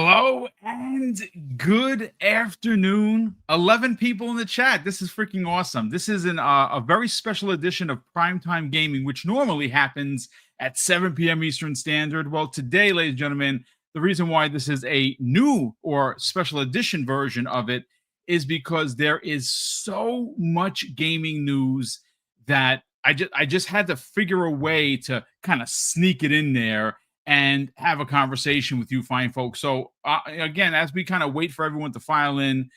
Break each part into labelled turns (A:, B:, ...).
A: Hello and good afternoon. 11 people in the chat. This is freaking awesome. This is a very special edition of Primetime Gaming, which normally happens at 7 p.m. Eastern Standard. Well, today, ladies and gentlemen, the reason why this is a new or special edition version of it is because there is so much gaming news that I just had to figure a way to kind of sneak it in there and have a conversation with you fine folks. So again, as we kind of wait for everyone to file in,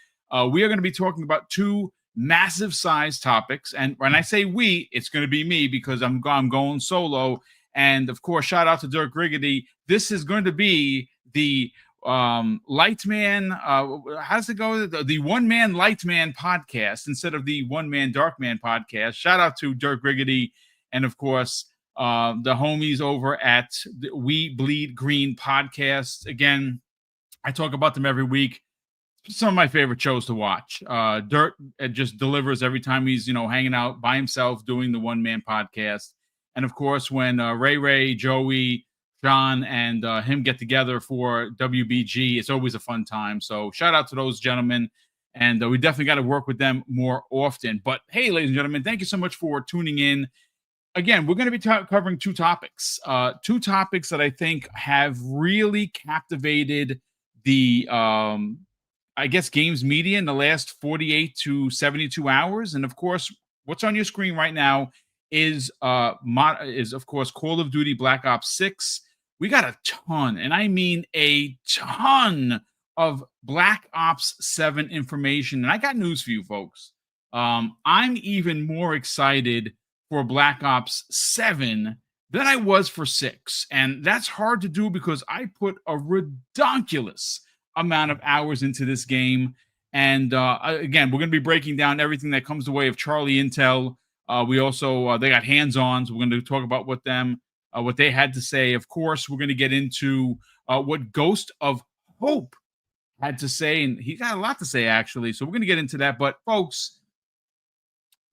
A: we are going to be talking about two massive size topics. And when I say we, it's going to be me because I'm going solo. And of course, shout out to Dirk Riggedy. This is going to be the light man. How does it go? The one man light man podcast instead of the one man dark man podcast. Shout out to Dirk Riggedy. And of course, the homies over at the We Bleed Green podcast. Again, I talk about them every week. Some of my favorite shows to watch. Dirt just delivers every time he's hanging out by himself doing the one man podcast. And of course, when Ray, Joey, John, and him get together for WBG, it's always a fun time. So shout out to those gentlemen. And we definitely got to work with them more often. But hey, ladies and gentlemen, thank you so much for tuning in. Again, we're going to be covering two topics that I think have really captivated the, I guess, games media in the last 48 to 72 hours. And of course, what's on your screen right now is of course Call of Duty Black Ops 6. We got a ton, and I mean a ton of Black Ops 7 information. And I got news for you folks. I'm even more excited for Black Ops 7 than I was for 6. And that's hard to do because I put a redonkulous amount of hours into this game. And again, we're going to be breaking down everything that comes the way of Charlie Intel. We also, they got hands-on, so we're going to talk about what they had to say. Of course, we're going to get into what Ghost of Hope had to say. And he got a lot to say, actually. So we're going to get into that. But folks,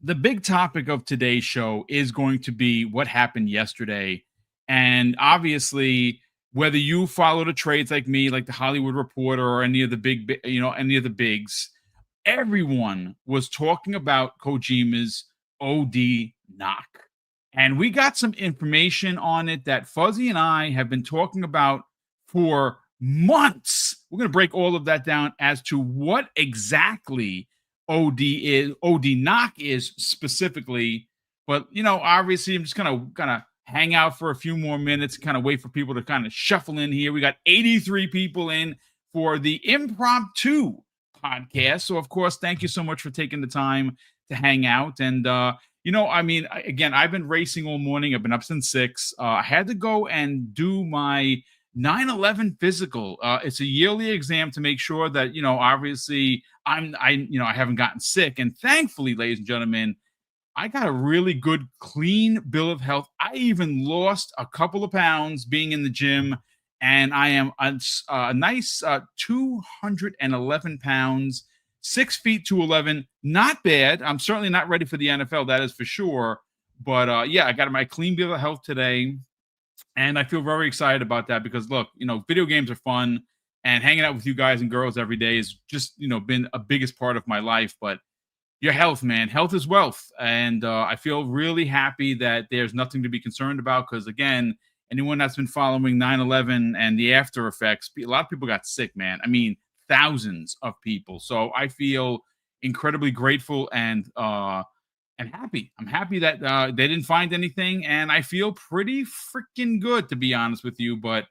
A: the big topic of today's show is going to be what happened yesterday. And obviously, whether you follow the trades like me, like the Hollywood Reporter or any of the any of the bigs, everyone was talking about Kojima's OD knock. And we got some information on it that Fuzzy and I have been talking about for months. We're going to break all of that down as to what exactly OD knock is specifically. But obviously I'm just gonna hang out for a few more minutes, kind of wait for people to kind of shuffle in here. We got 83 people in for the impromptu podcast. So of course, thank you so much for taking the time to hang out. And again, I've been racing all morning. I've been up since 6. I had to go and do my 9/11 physical. It's a yearly exam to make sure that obviously I haven't gotten sick. And thankfully, ladies and gentlemen, I got a really good, clean bill of health. I even lost a couple of pounds being in the gym, and I am a nice 211 pounds, 6 feet 211. Not bad. I'm certainly not ready for the NFL, that is for sure. But yeah, I got my clean bill of health today. And I feel very excited about that because, look, video games are fun, and hanging out with you guys and girls every day has just, been a biggest part of my life. But your health, man, health is wealth. And I feel really happy that there's nothing to be concerned about because, again, anyone that's been following 9/11 and the after effects, a lot of people got sick, man. I mean, thousands of people. So I feel incredibly grateful and happy. I'm happy that they didn't find anything, and I feel pretty freaking good, to be honest with you. But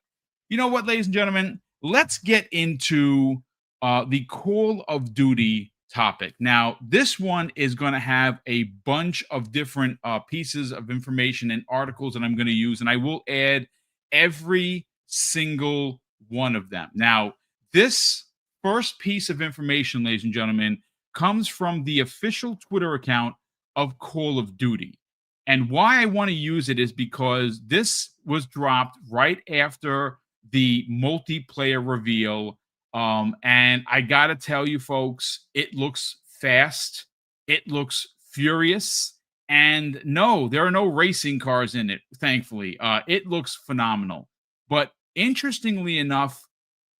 A: you know what, ladies and gentlemen, let's get into the Call of Duty topic. Now, this one is going to have a bunch of different pieces of information and articles that I'm going to use, and I will add every single one of them. Now, this first piece of information, ladies and gentlemen, comes from the official Twitter account of Call of Duty. And why I want to use it is because this was dropped right after the multiplayer reveal. And I got to tell you, folks, it looks fast. It looks furious. And no, there are no racing cars in it, thankfully. It looks phenomenal. But interestingly enough,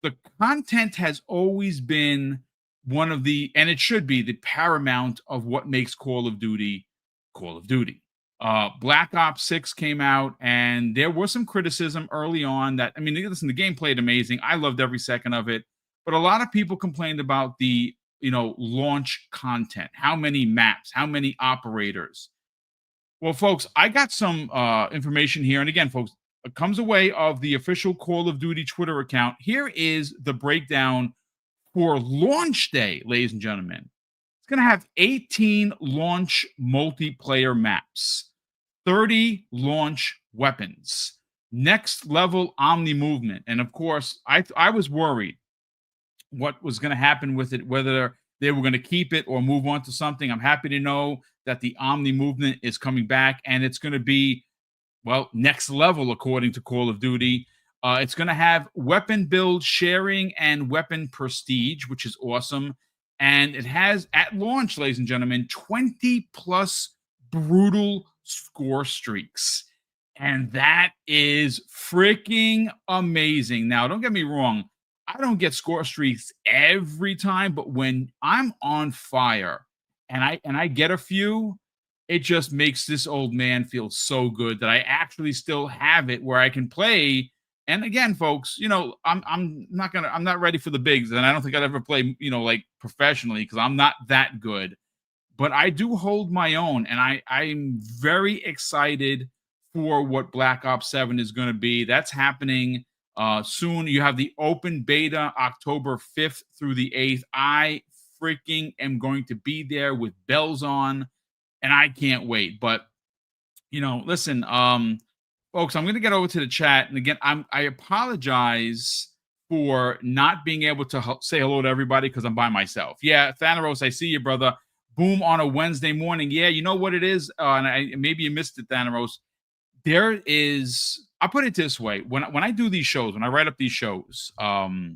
A: the content has always been one of the, and it should be the paramount of what makes Call of Duty Call of Duty. Black Ops 6 came out, and there was some criticism early on that, I mean, listen, the game played amazing. I loved every second of it, but a lot of people complained about the, launch content. How many maps, how many operators? Well, folks, I got some information here. And again, folks, it comes away of the official Call of Duty Twitter account. Here is the breakdown for launch day, ladies and gentlemen. It's going to have 18 launch multiplayer maps, 30 launch weapons, next level omni movement. And of course, I was worried what was going to happen with it, whether they were going to keep it or move on to something. I'm happy to know that the omni movement is coming back, and it's going to be, well, next level according to Call of Duty. It's going to have weapon build sharing and weapon prestige, which is awesome. And it has at launch, ladies and gentlemen, 20 plus brutal score streaks. And that is freaking amazing. Now, don't get me wrong. I don't get score streaks every time, but when I'm on fire and I get a few, it just makes this old man feel so good that I actually still have it where I can play. And again, folks, I'm not ready for the bigs, and I don't think I'd ever play, like professionally, because I'm not that good. But I do hold my own, and I'm very excited for what Black Ops 7 is going to be. That's happening soon. You have the open beta October 5th through the 8th. I freaking am going to be there with bells on, and I can't wait. But listen, folks, I'm going to get over to the chat, and again, I apologize for not being able to say hello to everybody because I'm by myself. Yeah, Thanaros, I see you, brother. Boom on a Wednesday morning. Yeah, you know what it is, and maybe you missed it, Thanaros. There is. I'll put it this way: when I do these shows, when I write up these shows, I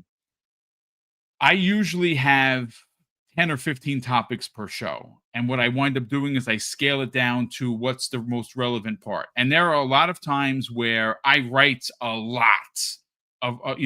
A: usually have 10 or 15 topics per show. And what I wind up doing is I scale it down to what's the most relevant part. And there are a lot of times where I write a lot of, a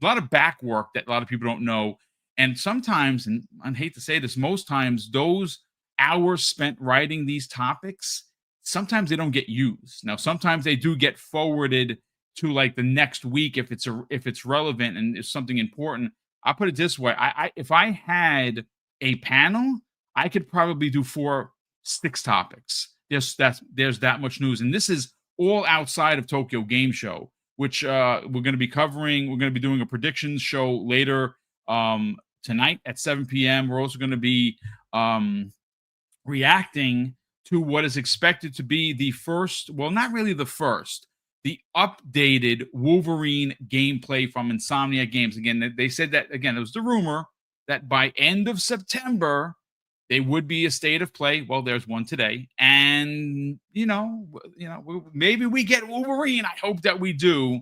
A: lot of back work that a lot of people don't know. And sometimes, and I hate to say this, most times those hours spent writing these topics, sometimes they don't get used. Now, sometimes they do get forwarded to like the next week if it's relevant and it's something important. I'll put it this way: if I had a panel, I could probably do 4-6 topics. There's that much news, and this is all outside of Tokyo Game Show, which we're going to be covering. We're going to be doing a predictions show later tonight at 7 p.m. We're also going to be reacting to what is expected to be the first, well, not really the first, the updated Wolverine gameplay from Insomnia Games. Again, they said that, again, it was the rumor that by end of September, they would be a state of play. Well, there's one today. And, maybe we get Wolverine. I hope that we do.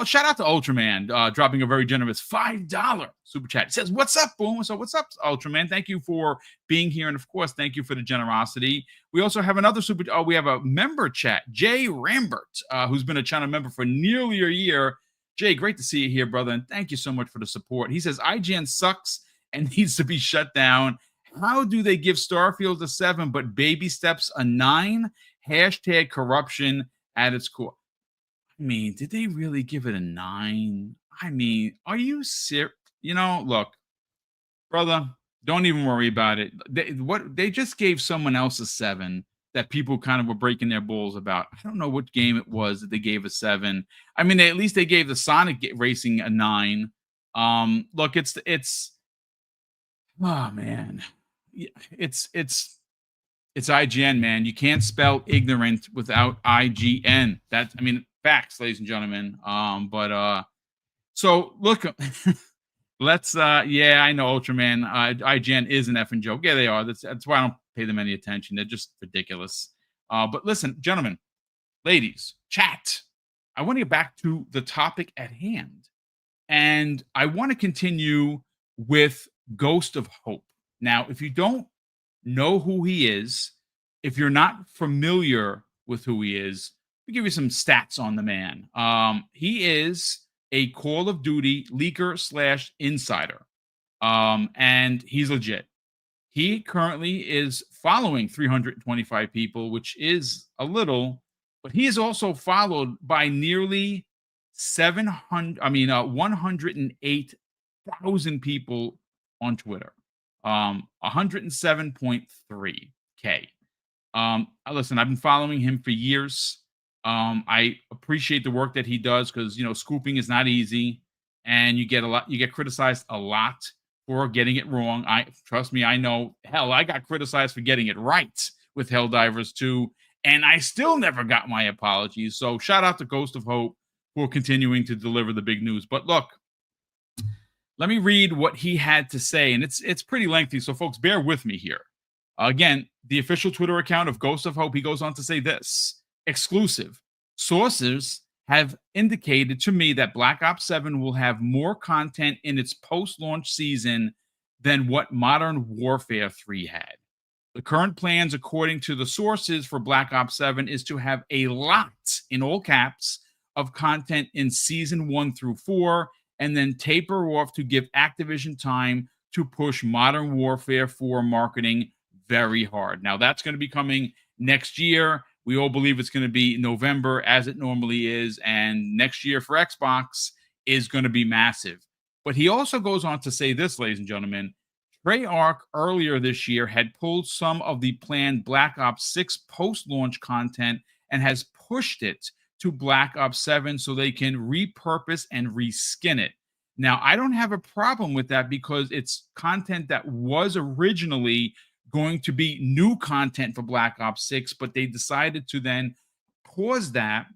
A: Shout out to Ultraman, dropping a very generous $5 super chat. It says, "What's up, Boom?" So what's up, Ultraman? Thank you for being here. And of course, thank you for the generosity. We also have another we have a member chat, Jay Rambert, who's been a channel member for nearly a year. Jay, great to see you here, brother. And thank you so much for the support. He says, IGN sucks and needs to be shut down. How do they give Starfield a 7, but Baby Steps a 9? Hashtag corruption at its core. I mean, did they really give it a 9? I mean, are you serious? Look, brother, don't even worry about it. They just gave someone else a 7 that people kind of were breaking their balls about. I don't know what game it was that they gave a 7. I mean, at least they gave the Sonic Racing a 9. Look, it's oh man, it's IGN, man. You can't spell ignorant without IGN. Facts, ladies and gentlemen. So look, let's yeah, I know Ultraman. IGN is an effing joke. Yeah, they are. That's why I don't pay them any attention. They're just ridiculous. But listen, gentlemen, ladies, chat. I want to get back to the topic at hand. And I want to continue with Ghost of Hope. Now, if you don't know who he is, if you're not familiar with who he is, me give you some stats on the man. He is a Call of Duty leaker slash insider. And he's legit. He currently is following 325 people, which is a little, but he is also followed by nearly 108,000 people on Twitter. 107.3K. Listen, I've been following him for years. I appreciate the work that he does because scooping is not easy, and you get criticized a lot for getting it wrong. Trust me, I know. Hell, I got criticized for getting it right with Helldivers 2, and I still never got my apologies. So shout out to Ghost of Hope for continuing to deliver the big news. But look, let me read what he had to say, and it's pretty lengthy, so folks, bear with me here. Again, the official Twitter account of Ghost of Hope, he goes on to say this: exclusive. Sources have indicated to me that Black Ops 7 will have more content in its post-launch season than what Modern Warfare 3 had. The current plans, according to the sources for Black Ops 7, is to have a lot, in all caps, of content in Season 1 through 4, and then taper off to give Activision time to push Modern Warfare 4 marketing very hard. Now, that's going to be coming next year. We all believe it's going to be November, as it normally is, and next year for Xbox is going to be massive. But he also goes on to say this, ladies and gentlemen: Treyarch earlier this year had pulled some of the planned Black Ops 6 post-launch content and has pushed it to Black Ops 7 so they can repurpose and reskin it. Now, I don't have a problem with that because it's content that was originally going to be new content for Black Ops 6, but they decided to then pause that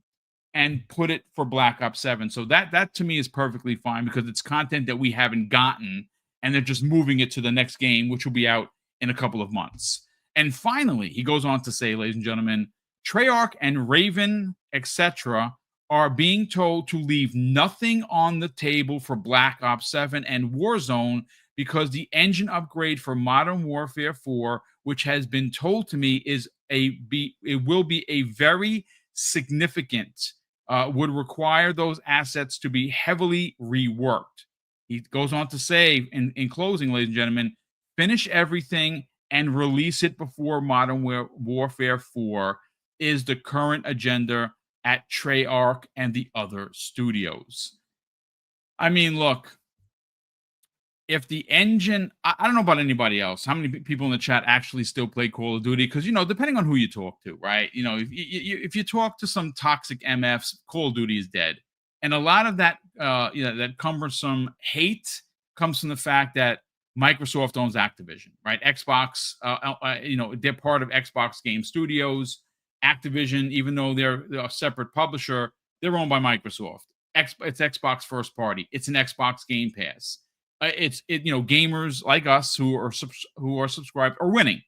A: and put it for Black Ops 7. So that to me is perfectly fine because it's content that we haven't gotten, and they're just moving it to the next game, which will be out in a couple of months. And finally, he goes on to say, ladies and gentlemen, Treyarch and Raven, etc., are being told to leave nothing on the table for Black Ops 7 and Warzone because the engine upgrade for Modern Warfare 4, which has been told to me it will be a very significant, would require those assets to be heavily reworked. He goes on to say, in closing, ladies and gentlemen, finish everything and release it before Modern Warfare 4 is the current agenda at Treyarch and the other studios. I mean, look, if the engine, I don't know about anybody else, how many people in the chat actually still play Call of Duty? Because, depending on who you talk to, right? If you talk to some toxic MFs, Call of Duty is dead. And a lot of that, that cumbersome hate comes from the fact that Microsoft owns Activision, right? Xbox, they're part of Xbox Game Studios. Activision, even though they're a separate publisher, they're owned by Microsoft. It's Xbox first party. It's an Xbox Game Pass. Gamers like us who are subscribed are winning.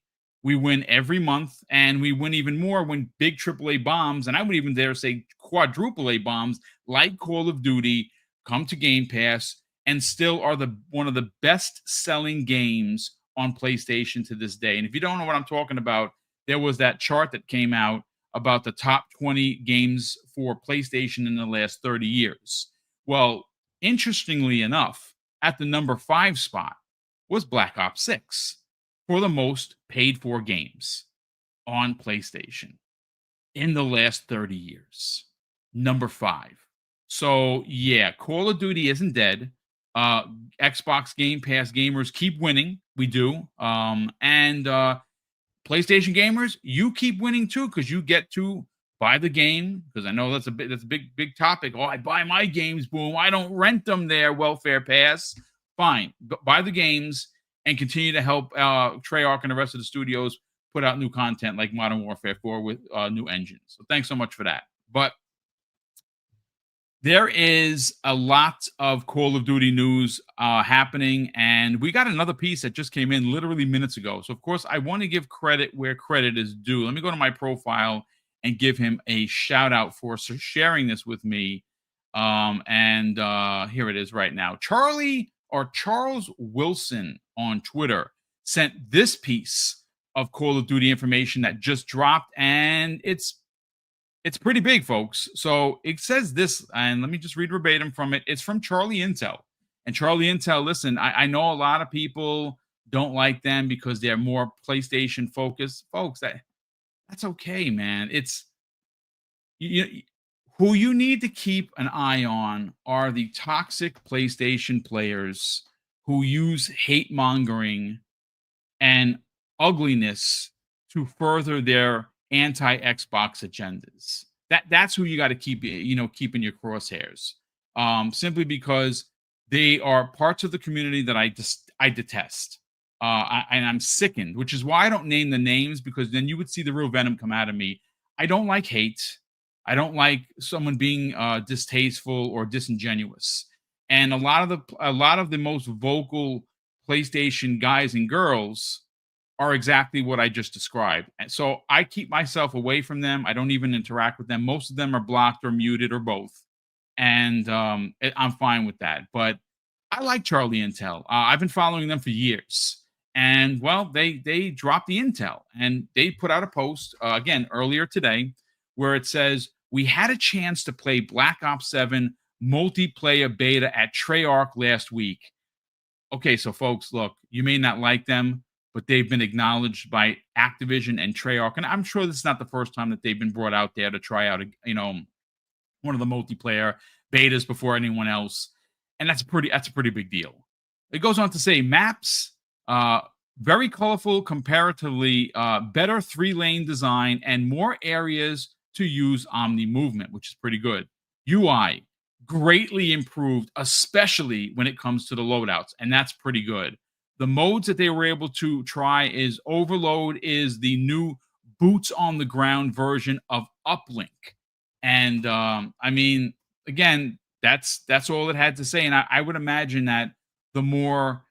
A: We win every month, and we win even more when big AAA bombs, and I would even dare say quadruple A bombs like Call of Duty come to Game Pass and still are one of the best selling games on PlayStation to this day. And if you don't know what I'm talking about, there was that chart that came out about the top 20 games for PlayStation in the last 30 years. Well, interestingly enough, at the number 5 spot was Black Ops 6 for the most paid for games on PlayStation in the last 30 years. Number 5. So, yeah, Call of Duty isn't dead. Xbox Game Pass gamers keep winning. We do. PlayStation gamers, you keep winning too because you get to buy the game. Because I know that's a big topic. Oh, I buy my games, boom. I don't rent them there. Welfare pass, fine. Buy the games and continue to help Treyarch and the rest of the studios put out new content like Modern Warfare 4 with new engines. So thanks so much for that. But there is a lot of Call of Duty news happening, and we got another piece that just came in literally minutes ago. So, of course, I want to give credit where credit is due. Let me go to my profile and give him a shout-out for sharing this with me. Here it is right now. Charles Wilson on Twitter sent this piece of Call of Duty information that just dropped, and it's It's pretty big, folks. So it says this, and let me just read verbatim from it. It's from Charlie Intel. And Charlie Intel, listen, I know a lot of people don't like them because they're more PlayStation focused. Folks, that's okay, man. It's you, who you need to keep an eye on are the toxic PlayStation players who use hate mongering and ugliness to further their anti-Xbox agendas. That's who you got to keep, keep in your crosshairs. Simply because they are parts of the community that I detest. And I'm sickened, which is why I don't name the names, because then you would see the real venom come out of me. I don't like hate. I don't like someone being distasteful or disingenuous. And a lot of the most vocal PlayStation guys and girls are exactly what I just described. And so I keep myself away from them. I don't even interact with them. Most of them are blocked or muted or both. And I'm fine with that. But I like Charlie Intel. I've been following them for years. And well, they dropped the intel and they put out a post again earlier today where it says, "We had a chance to play Black Ops 7 multiplayer beta at Treyarch last week." Okay, so folks, look, you may not like them, but they've been acknowledged by Activision and Treyarch, and I'm sure this is not the first time that they've been brought out there to try out, one of the multiplayer betas before anyone else, and that's a pretty big deal. It goes on to say maps, uh, very colorful, comparatively better 3-lane design, and more areas to use Omni movement, which is pretty good. UI greatly improved, especially when it comes to the loadouts, and that's pretty good. The modes that they were able to try is Overload is the new boots on the ground version of Uplink. And I mean, again, that's all it had to say. And I would imagine that the more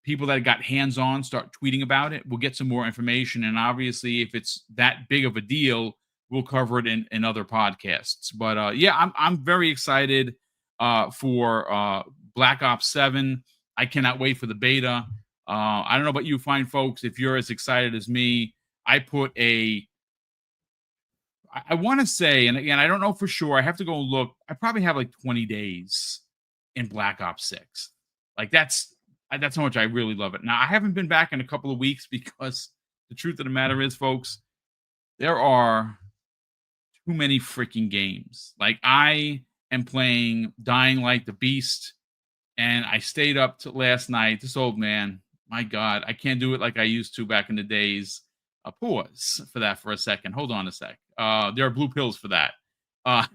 A: people that got hands on start tweeting about it, we'll get some more information. And obviously, if it's that big of a deal, we'll cover it in other podcasts. But yeah, I'm very excited for Black Ops 7. I cannot wait for the beta. I don't know about you fine folks, if you're as excited as me. I want to say, and again, I don't know for sure. I have to go look. I probably have like 20 days in Black Ops 6. Like that's how much I really love it. Now, I haven't been back in a couple of weeks because the truth of the matter is, folks, there are too many freaking games. Like I am playing Dying Like the Beast, and I stayed up to last night. This old man, my God, I can't do it like I used to back in the days. Pause for that for a second. Hold on a sec. There are blue pills for that. Uh,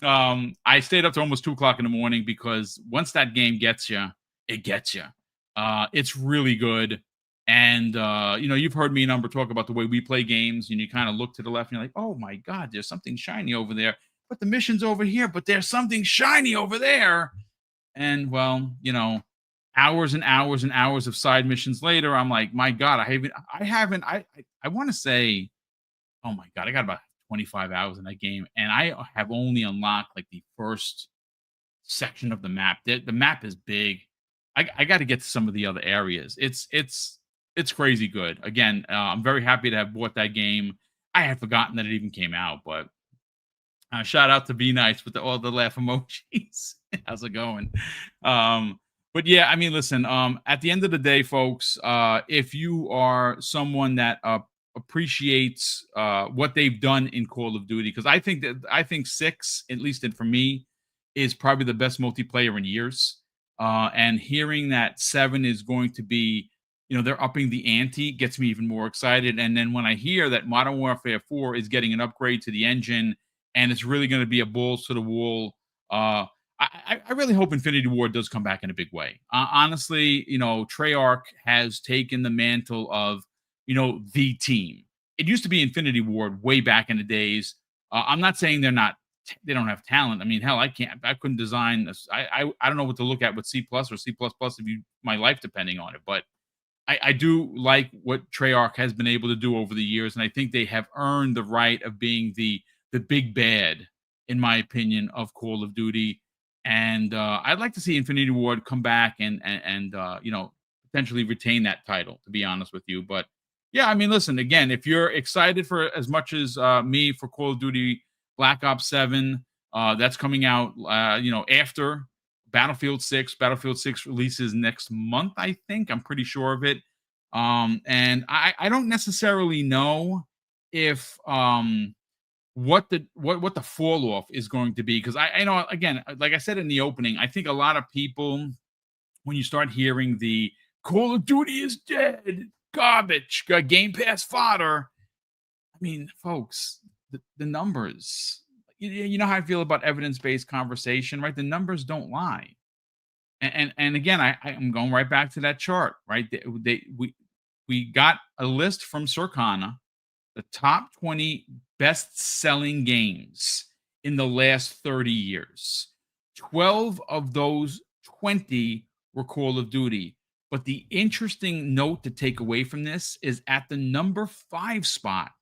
A: I stayed up to almost 2 o'clock in the morning because once that game gets you, it gets you. It's really good. And you've heard me and Umber talk about the way we play games, and you kind of look to the left and you're like, oh my God, there's something shiny over there. But the mission's over here, but there's something shiny over there. And well, hours and hours and hours of side missions later, I'm like, my God, I want to say, oh my God, I got about 25 hours in that game, and I have only unlocked like the first section of the map. The map is big. I got to get to some of the other areas. It's crazy good. Again, I'm very happy to have bought that game. I had forgotten that it even came out, but shout out to Be Nice with all the laugh emojis. How's it going? But yeah, I mean, listen, at the end of the day, folks, if you are someone that appreciates what they've done in Call of Duty, because I think 6, at least for me, is probably the best multiplayer in years. And hearing that 7 is going to be, they're upping the ante gets me even more excited. And then when I hear that Modern Warfare 4 is getting an upgrade to the engine and it's really going to be a balls to the wall, I really hope Infinity Ward does come back in a big way. Honestly, Treyarch has taken the mantle of, the team. It used to be Infinity Ward way back in the days. I'm not saying they don't have talent. I mean, hell, I couldn't design this. I don't know what to look at with C+ or C++ if my life depending on it. But I do like what Treyarch has been able to do over the years. And I think they have earned the right of being the big bad, in my opinion, of Call of Duty. And I'd like to see Infinity Ward come back and potentially retain that title, to be honest with you. But Yeah, I mean, listen, again, if you're excited for as much as me for Call of Duty Black Ops 7, that's coming out, after Battlefield 6. Battlefield 6 releases next month, I think. I'm pretty sure of it. And I don't necessarily know if what the fall off is going to be, because I know, again, like I said in the opening, I think a lot of people, when you start hearing the Call of Duty is dead, garbage, Game Pass fodder. I mean, folks, the numbers. You know how I feel about evidence based conversation, right? The numbers don't lie. And again, I'm going right back to that chart, right? We got a list from Circana, the top 20 best selling games in the last 30 years. 12 of those 20 were Call of Duty. But the interesting note to take away from this is at the number 5 spot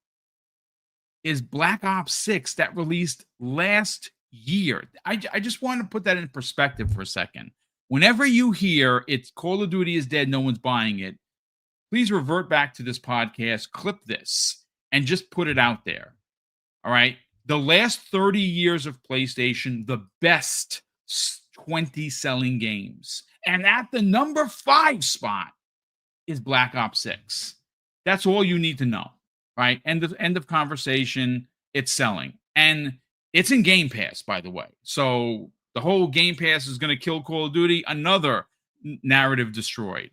A: is Black Ops 6 that released last year. I just want to put that in perspective for a second. Whenever you hear it's Call of Duty is dead, no one's buying it, please revert back to this podcast, clip this, and just put it out there. All right. The last 30 years of PlayStation, the best 20 selling games. And at the number 5 spot is Black Ops 6. That's all you need to know. Right. End of conversation. It's selling. And it's in Game Pass, by the way. So the whole Game Pass is going to kill Call of Duty. Another narrative destroyed.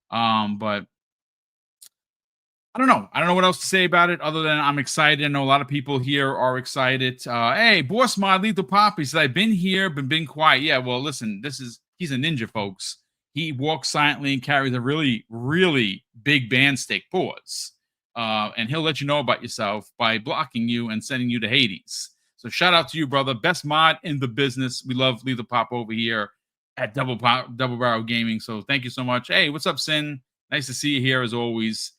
A: But I don't know. I don't know what else to say about it other than I'm excited. I know a lot of people here are excited. Hey, Boss Mod, Lethal Pop, he said, I've been here, but been quiet. Yeah, well, listen, he's a ninja, folks. He walks silently and carries a really, really big band stick. Pause. And he'll let you know about yourself by blocking you and sending you to Hades. So shout out to you, brother. Best mod in the business. We love Lethal Pop over here at Double Barrel Gaming. So thank you so much. Hey, what's up, Sin? Nice to see you here as always.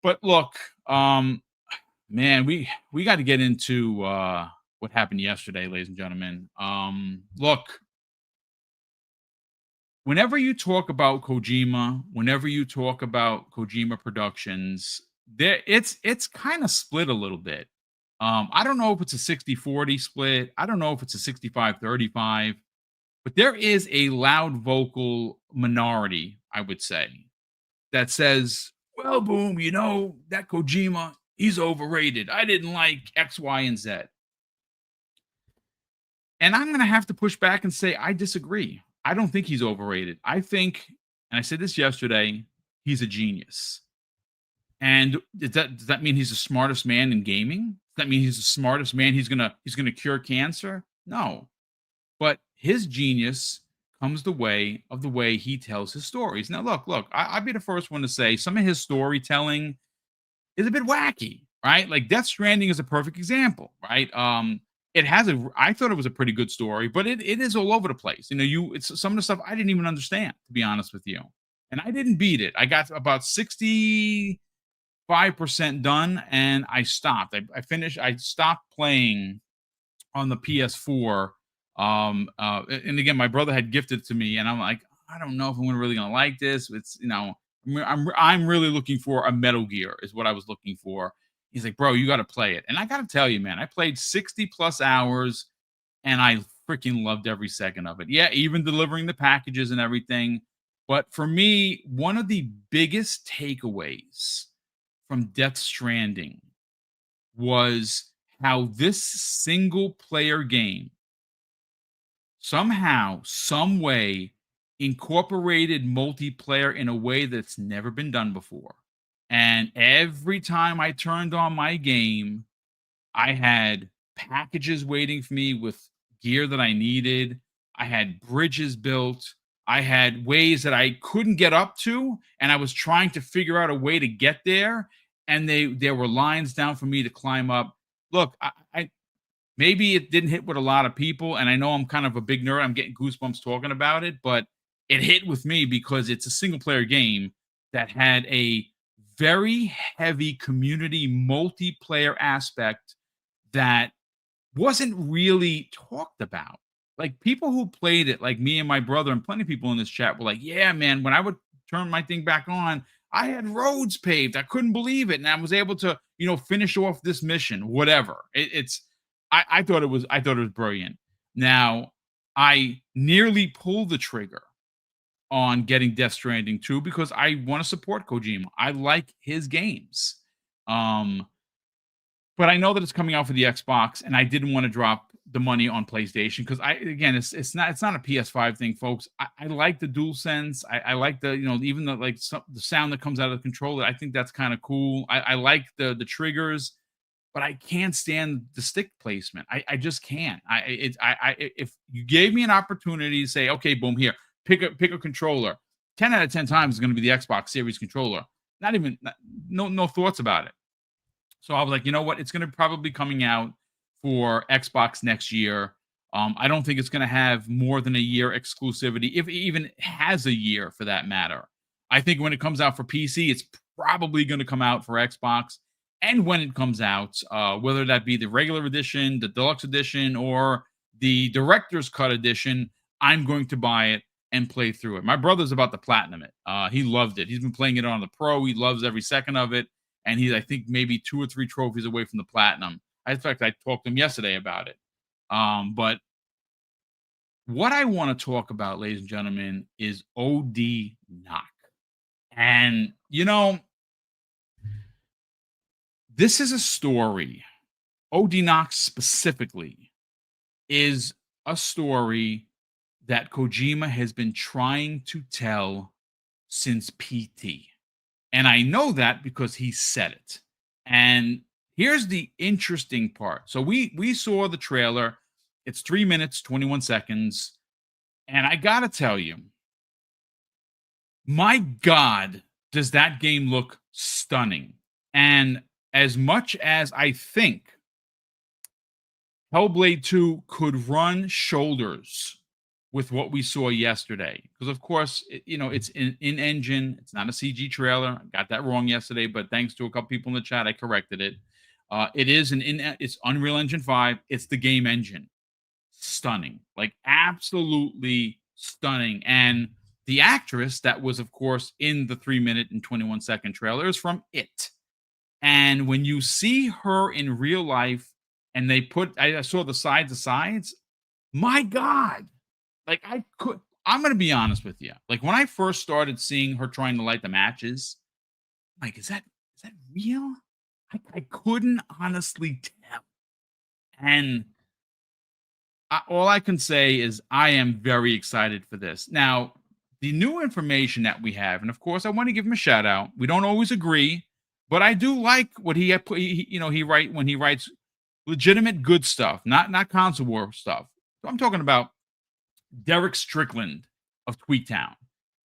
A: But look, man, we got to get into what happened yesterday, ladies and gentlemen. Look, whenever you talk about Kojima, whenever you talk about Kojima Productions, it's kind of split a little bit. I don't know if it's a 60-40 split. I don't know if it's a 65-35, but there is a loud vocal minority, I would say, that says, well, Boom, that Kojima, he's overrated. I didn't like X, Y, and Z. And I'm going to have to push back and say, I disagree. I don't think he's overrated. I think, and I said this yesterday, he's a genius. And does that mean he's the smartest man in gaming? Does that mean he's the smartest man? He's gonna cure cancer? No. But his genius comes the way he tells his stories. Now, look, I'll be the first one to say some of his storytelling is a bit wacky, right? Like Death Stranding is a perfect example, right? I thought it was a pretty good story, but it is all over the place. It's some of the stuff I didn't even understand, to be honest with you. And I didn't beat it. I got about 65% done and I stopped. I stopped playing on the PS4. And again, my brother had gifted it to me, and I'm like, I don't know if I'm really gonna like this. It's I'm really looking for a Metal Gear, is what I was looking for. He's like, bro, you got to play it. And I got to tell you, man, I played 60 plus hours and I freaking loved every second of it. Yeah, even delivering the packages and everything. But for me, one of the biggest takeaways from Death Stranding was how this single player game somehow, some way incorporated multiplayer in a way that's never been done before. And every time I turned on my game, I had packages waiting for me with gear that I needed. I had bridges built. I had ways that I couldn't get up to, and I was trying to figure out a way to get there. And there were lines down for me to climb up. Look, I maybe it didn't hit with a lot of people, and I know I'm kind of a big nerd. I'm getting goosebumps talking about it, but it hit with me because it's a single player game that had a very heavy community multiplayer aspect that wasn't really talked about. Like people who played it, like me and my brother and plenty of people in this chat were like, yeah, man, when I would turn my thing back on, I had roads paved. I couldn't believe it. And I was able to, finish off this mission, whatever. I thought it was brilliant. Now, I nearly pulled the trigger on getting Death Stranding 2 because I want to support Kojima. I like his games. Um, but I know that it's coming out for the Xbox, and I didn't want to drop the money on PlayStation because it's not a PS5 thing, folks. I like the DualSense. I like the even the sound that comes out of the controller. I think that's kind of cool. I like the triggers, but I can't stand the stick placement. I just can't. If you gave me an opportunity to say, okay, boom, here, pick a controller, 10 out of 10 times is going to be the Xbox Series controller. No thoughts about it. So I was like, you know what? It's going to probably be coming out for Xbox next year. I don't think it's going to have more than a year exclusivity, if it even has a year for that matter. I think when it comes out for PC, it's probably going to come out for Xbox. And when it comes out, whether that be the regular edition, the deluxe edition, or the director's cut edition, I'm going to buy it and play through it. My brother's about to platinum it. He loved it. He's been playing it on the Pro. He loves every second of it. And he's, I think, maybe 2 or 3 trophies away from the platinum. In fact, I talked to him yesterday about it. But what I want to talk about, ladies and gentlemen, is OD Knock. And, this is a story. OD Knock specifically is a story that Kojima has been trying to tell since PT. And I know that because he said it. And here's the interesting part. So we saw the trailer. It's 3 minutes, 21 seconds. And I got to tell you, my God, does that game look stunning. And as much as I think Hellblade 2 could run shoulders with what we saw yesterday, because of course, it's in engine. It's not a CG trailer. I got that wrong yesterday, but thanks to a couple people in the chat, I corrected it. It is it's Unreal Engine 5. It's the game engine. Stunning, like absolutely stunning. And the actress that was, of course, in the 3 minute and 21 second trailer is from It. And when you see her in real life, and I saw the sides, my God. Like I'm going to be honest with you. Like when I first started seeing her trying to light the matches, like, is that real? I couldn't honestly tell. And all I can say is I am very excited for this. Now, the new information that we have, and of course I want to give him a shout out. We don't always agree, but I do like what he writes legitimate good stuff, not console war stuff. So I'm talking about Derek Strickland of Tweetown.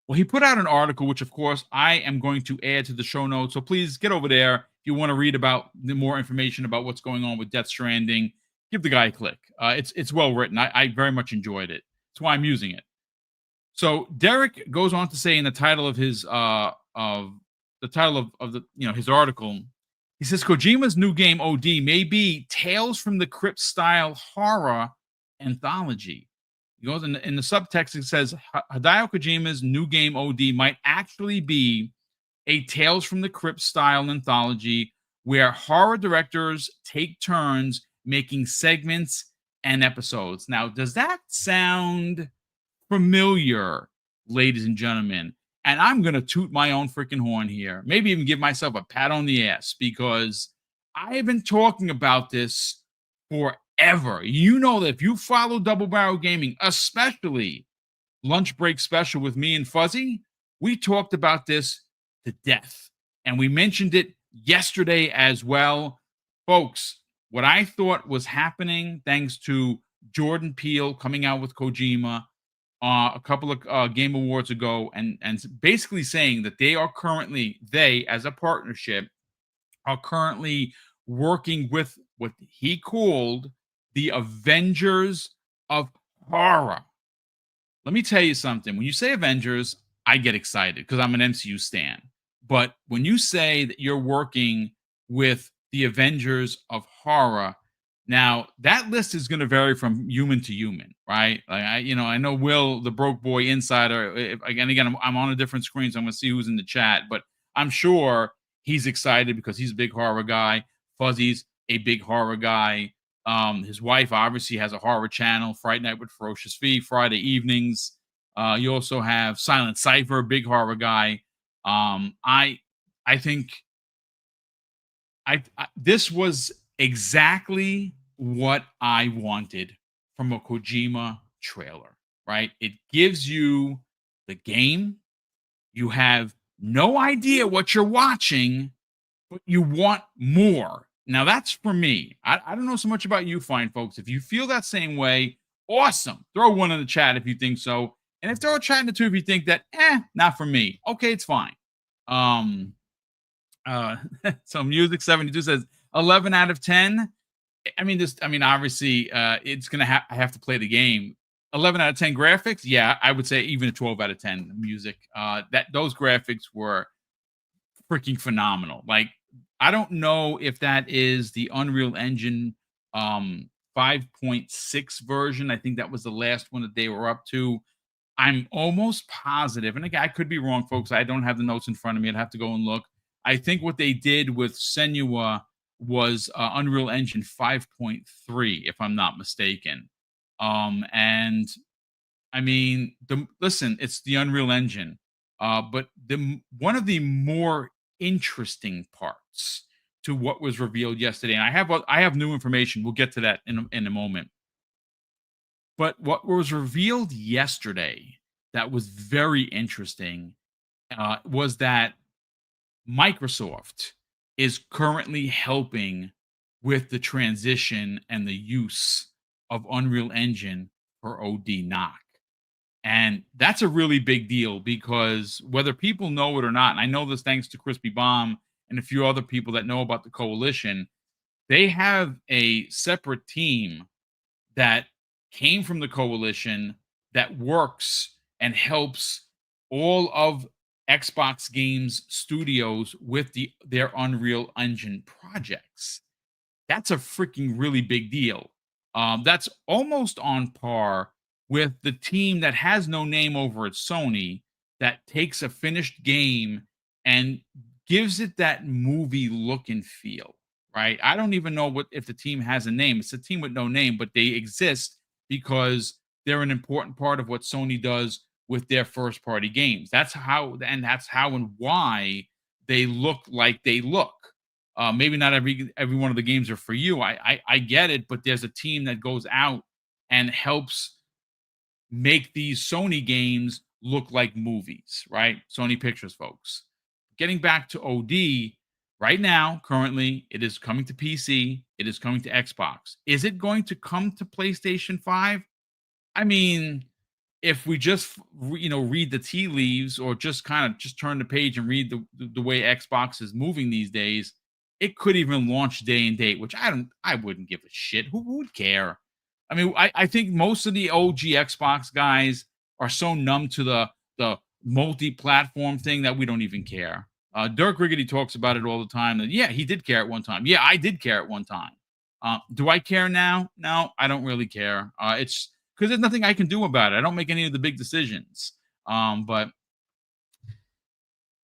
A: Well, he put out an article, which of course I am going to add to the show notes. So please get over there if you want to read about the more information about what's going on with Death Stranding. Give the guy a click. It's well written. I very much enjoyed it. That's why I'm using it. So Derek goes on to say in the title of his his article, he says Kojima's new game OD may be Tales from the Crypt style horror anthology. He goes in the subtext. It says Hideo Kojima's new game OD might actually be a Tales from the Crypt style anthology where horror directors take turns making segments and episodes. Now, does that sound familiar, ladies and gentlemen? And I'm going to toot my own freaking horn here. Maybe even give myself a pat on the ass because I have been talking about this forever. You know that if you follow Double Barrel Gaming, especially Lunch Break Special with me and Fuzzy, we talked about this to death. And we mentioned it yesterday as well. Folks, what I thought was happening, thanks to Jordan Peele coming out with Kojima a couple of Game Awards ago, and basically saying that they as a partnership are currently working with what he called the Avengers of Horror. Let me tell you something. When you say Avengers, I get excited because I'm an MCU stan. But when you say that you're working with the Avengers of Horror, now that list is going to vary from human to human, right? Like I know Will, the broke boy insider. Again, I'm on a different screen, so I'm going to see who's in the chat. But I'm sure he's excited because he's a big horror guy. Fuzzy's a big horror guy. His wife obviously has a horror channel, Fright Night with Ferocious V, Friday evenings. You also have Silent Cypher, big horror guy. I think this was exactly what I wanted from a Kojima trailer, right? It gives you the game. You have no idea what you're watching, but you want more. Now, that's for me. I don't know so much about you, fine folks. If you feel that same way, awesome. Throw one in the chat if you think so. And if throw a chat in the two if you think that, not for me. Okay, it's fine. Uh, so Music 72 says 11 out of 10. Obviously, it's gonna I have to play the game. 11 out of 10 graphics. Yeah, I would say even a 12 out of 10 music. That those graphics were freaking phenomenal. Like, I don't know if that is the Unreal Engine 5.6 version. I think that was the last one that they were up to. I'm almost positive, and again, I could be wrong, folks. I don't have the notes in front of me. I'd have to go and look. I think what they did with Senua was Unreal Engine 5.3, if I'm not mistaken. And I mean, listen, it's the Unreal Engine, but one of the more interesting parts to what was revealed yesterday, and I have new information. We'll get to that in a moment. But what was revealed yesterday that was very interesting was that Microsoft is currently helping with the transition and the use of Unreal Engine for OD Knock. And that's a really big deal because whether people know it or not, and I know this thanks to Crispy Bomb and a few other people that know about the coalition, they have a separate team that came from the coalition that works and helps all of Xbox Games Studios with their Unreal Engine projects. That's a freaking really big deal. That's almost on par with the team that has no name over at Sony that takes a finished game and gives it that movie look and feel, right? I don't even know if the team has a name. It's a team with no name, but they exist because they're an important part of what Sony does with their first party games. That's how and why they look like they look. Maybe not every one of the games are for you. I get it, but there's a team that goes out and helps make these Sony games look like movies, right? Sony Pictures, folks. Getting back to OD, right now, currently, it is coming to PC. It is coming to Xbox. Is it going to come to PlayStation 5? I mean, if we just read the tea leaves or just turn the page and read the way Xbox is moving these days, it could even launch day and date, which I wouldn't give a shit. Who would care? I mean, I think most of the OG Xbox guys are so numb to the multi-platform thing that we don't even care. Dirk Riggedy talks about it all the time. That yeah, he did care at one time. Yeah, I did care at one time. Do I care now? No, I don't really care. It's because there's nothing I can do about it. I don't make any of the big decisions. But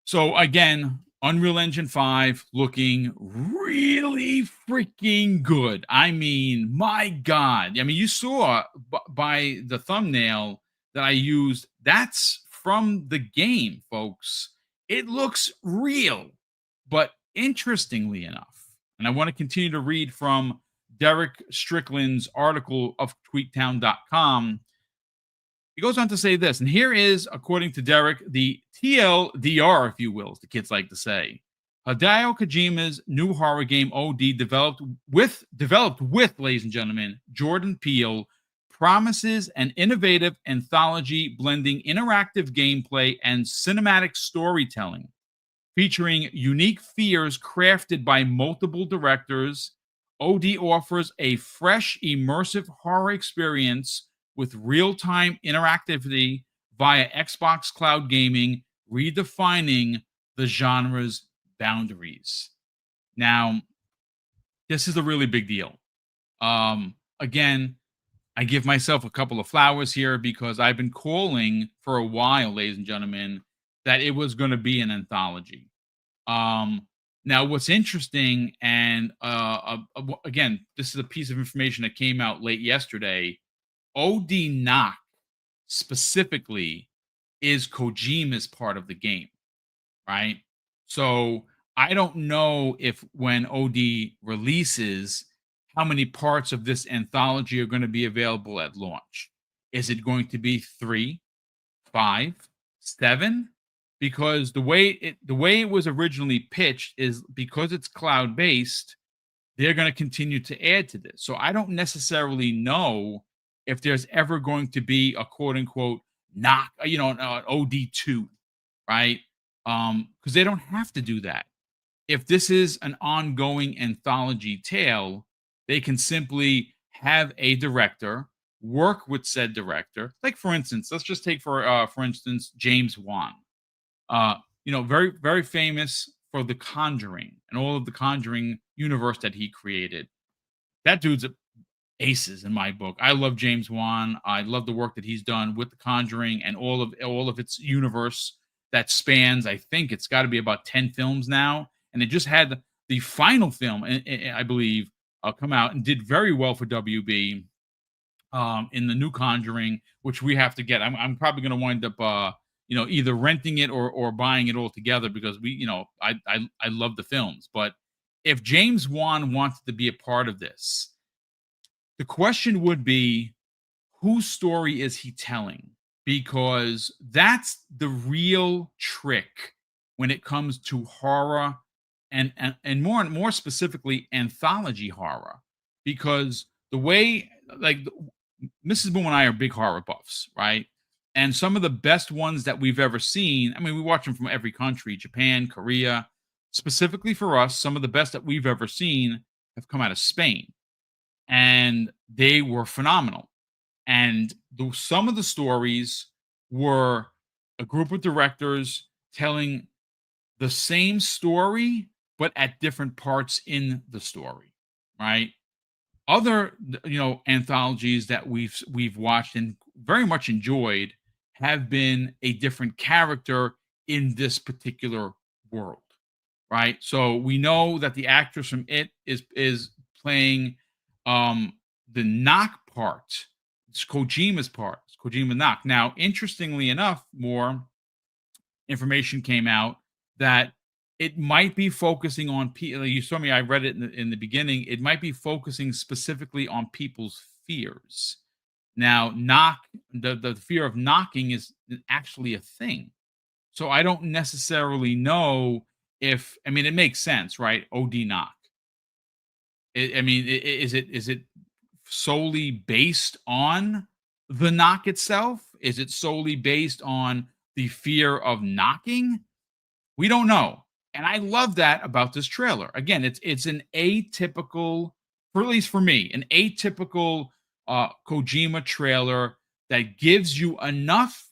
A: so again, Unreal Engine 5 looking really freaking good. I mean, my God. I mean, you saw by the thumbnail that I used, that's from the game, folks. It looks real, but interestingly enough, and I want to continue to read from Derek Strickland's article of tweaktown.com. He goes on to say this, and here is, according to Derek, the TLDR, if you will, as the kids like to say. Hideo Kojima's new horror game OD, developed with, ladies and gentlemen, Jordan Peele, promises an innovative anthology blending interactive gameplay and cinematic storytelling, featuring unique fears crafted by multiple directors. OD offers a fresh, immersive horror experience with real-time interactivity via Xbox Cloud Gaming, redefining the genre's boundaries. Now, this is a really big deal. Again, I give myself a couple of flowers here because I've been calling for a while, ladies and gentlemen, that it was going to be an anthology. Now, what's interesting, and again, this is a piece of information that came out late yesterday. OD Knock specifically is Kojima's part of the game, right? So I don't know if when OD releases, how many parts of this anthology are going to be available at launch. Is it going to be 3, 5, 7? Because the way it was originally pitched is because it's cloud based, they're going to continue to add to this. So I don't necessarily know if there's ever going to be a quote unquote knock, an OD2, right? Because they don't have to do that. If this is an ongoing anthology tale, they can simply have a director work with said director. Like for instance, let's just take for instance James Wan. Uh, very very famous for The Conjuring and all of the Conjuring universe that he created. That dude's aces in my book. I love James Wan. I love the work that he's done with The Conjuring and all of its universe that spans. I think it's got to be about 10 films now, and it just had the final film, I believe, come out and did very well for WB in the new Conjuring, which we have to get. I'm probably going to wind up, either renting it or buying it all together because I love the films. But if James Wan wanted to be a part of this, the question would be, whose story is he telling? Because that's the real trick when it comes to horror and more specifically anthology horror. Because the way, like, Mrs. Boom and I are big horror buffs, right? And some of the best ones that we've ever seen, I mean, we watch them from every country, Japan, Korea. Specifically for us, some of the best that we've ever seen have come out of Spain, and they were phenomenal. And some of the stories were a group of directors telling the same story, but at different parts in the story, right? Other, anthologies that we've watched and very much enjoyed have been a different character in this particular world, right? So we know that the actress from It is playing the knock part. It's Kojima's part. It's Kojima knock. Now, interestingly enough, more information came out that it might be focusing on people. You saw me, I read it in the beginning. It might be focusing specifically on people's fears. Now, the fear of knocking is actually a thing. So I don't necessarily know if, I mean, it makes sense, right? OD knock. Is it solely based on the knock itself? Is it solely based on the fear of knocking? We don't know. And I love that about this trailer. Again, it's an atypical, for at least for me, an atypical Kojima trailer that gives you enough,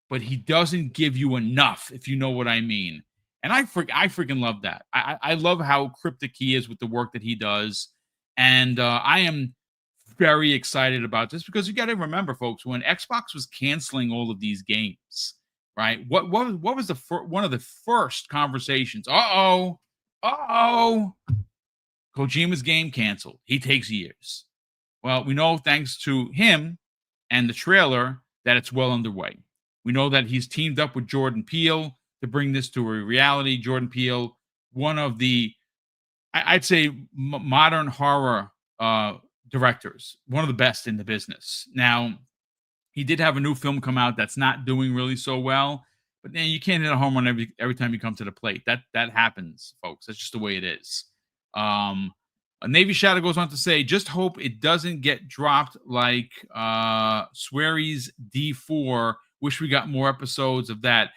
A: but he doesn't give you enough, if you know what I mean. And I freaking love that. I love how cryptic he is with the work that he does. And I am very excited about this because you got to remember, folks, when Xbox was canceling all of these games, right? What was one of the first conversations? Kojima's game canceled. He takes years. Well, we know thanks to him and the trailer that it's well underway. We know that he's teamed up with Jordan Peele to bring this to a reality. Jordan Peele, one of the, I'd say, modern horror directors, one of the best in the business. Now, he did have a new film come out that's not doing really so well, but you can't hit a home run every time you come to the plate. That happens, folks. That's just the way it is. Navy Shadow goes on to say, just hope it doesn't get dropped like Swery's D4. Wish we got more episodes of that.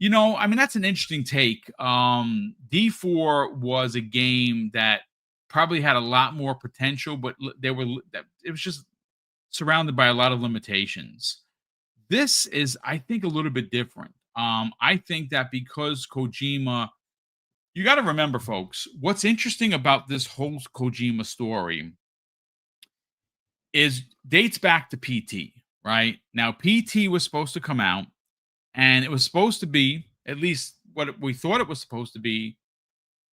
A: I mean, that's an interesting take. D4 was a game that probably had a lot more potential, but it was just surrounded by a lot of limitations. This is, I think, a little bit different. I think that because Kojima, you got to remember, folks, what's interesting about this whole Kojima story is dates back to PT, right? Now, PT was supposed to come out, and it was supposed to be, at least what we thought it was supposed to be,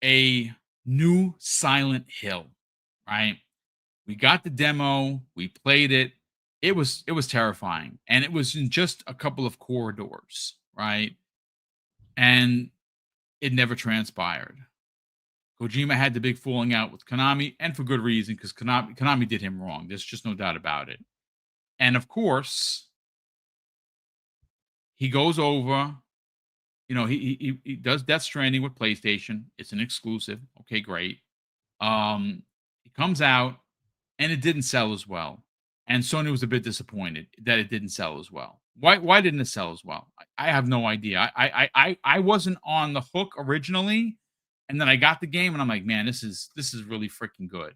A: a new Silent Hill, right? We got the demo, we played it. It was terrifying, and it was in just a couple of corridors, right? And it never transpired. Kojima had the big falling out with Konami, and for good reason, because Konami did him wrong. There's just no doubt about it. And of course, he goes over. He does Death Stranding with PlayStation. It's an exclusive. Okay, great. It comes out and it didn't sell as well. And Sony was a bit disappointed that it didn't sell as well. Why didn't it sell as well? I have no idea. I wasn't on the hook originally, and then I got the game and I'm like, man, this is really freaking good.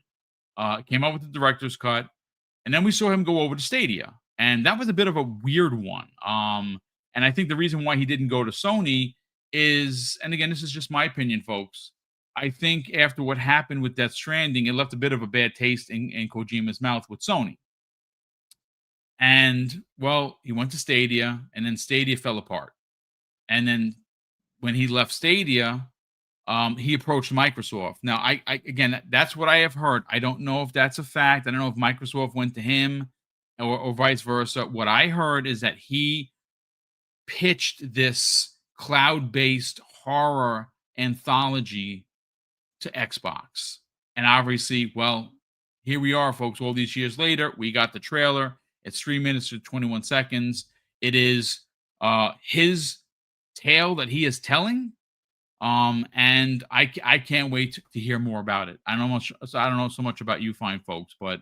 A: It came out with the director's cut, and then we saw him go over to Stadia, and that was a bit of a weird one. And I think the reason why he didn't go to Sony is, and again, this is just my opinion, folks. I think after what happened with Death Stranding, it left a bit of a bad taste in Kojima's mouth with Sony. And well, he went to Stadia, and then Stadia fell apart. And then when he left Stadia, he approached Microsoft. Now, again, that's what I have heard. I don't know if that's a fact. I don't know if Microsoft went to him or vice versa. What I heard is that he pitched this cloud-based horror anthology to Xbox. And obviously, well, here we are, folks. All these years later, we got the trailer. It's 3 minutes to 21 seconds. It is his tale that he is telling. And I can't wait to hear more about it. I don't know so much about you fine folks, but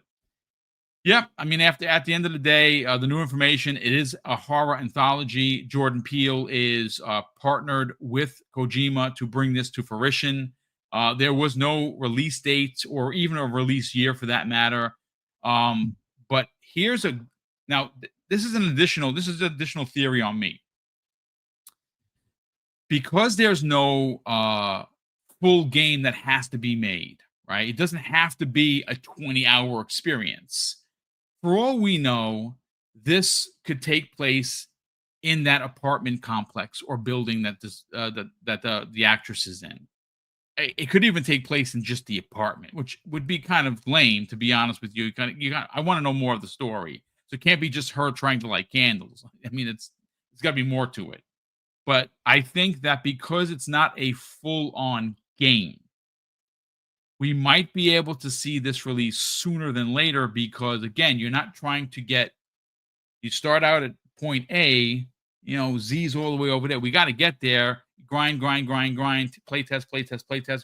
A: yeah, I mean, at the end of the day, the new information, it is a horror anthology. Jordan Peele is partnered with Kojima to bring this to fruition. There was no release date or even a release year for that matter. But here's this is an additional theory on me. Because there's no full game that has to be made, right? It doesn't have to be a 20-hour experience. For all we know, this could take place in that apartment complex or building that the actress is in. It could even take place in just the apartment, which would be kind of lame, to be honest with you. I want to know more of the story, so it can't be just her trying to light candles. I mean, it's got to be more to it. But I think that because it's not a full-on game, we might be able to see this release sooner than later because, again, you're not trying to you start out at point A, Z's all the way over there. We got to get there, grind, play test,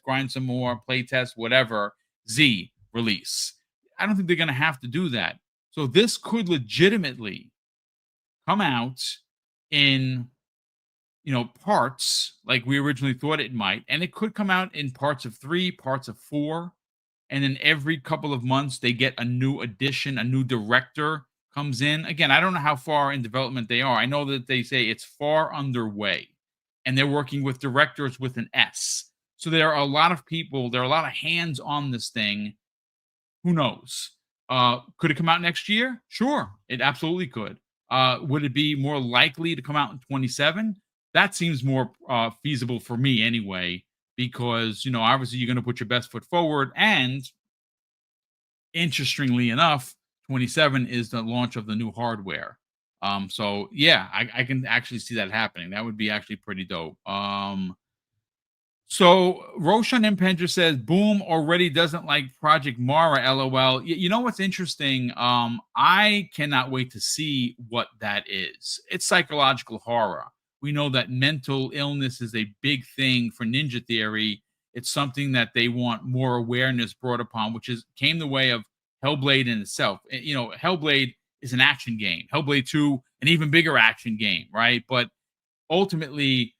A: grind some more, play test, whatever, Z, release. I don't think they're going to have to do that. So this could legitimately come out in parts like we originally thought it might. And it could come out in parts of 3, parts of 4. And then every couple of months, they get a new edition, a new director comes in. Again, I don't know how far in development they are. I know that they say it's far underway. And they're working with directors with an S. So there are a lot of people, there are a lot of hands on this thing. Who knows? Could it come out next year? Sure, it absolutely could. Would it be more likely to come out in 27? That seems more feasible for me anyway, because, obviously you're going to put your best foot forward. And interestingly enough, 27 is the launch of the new hardware. So yeah, I can actually see that happening. That would be actually pretty dope. So Roshan Impenger says, Boom already doesn't like Project Mara, LOL. You know what's interesting? I cannot wait to see what that is. It's psychological horror. We know that mental illness is a big thing for Ninja Theory. It's something that they want more awareness brought upon, which came the way of Hellblade in itself. Hellblade is an action game. Hellblade 2, an even bigger action game, right? But ultimately,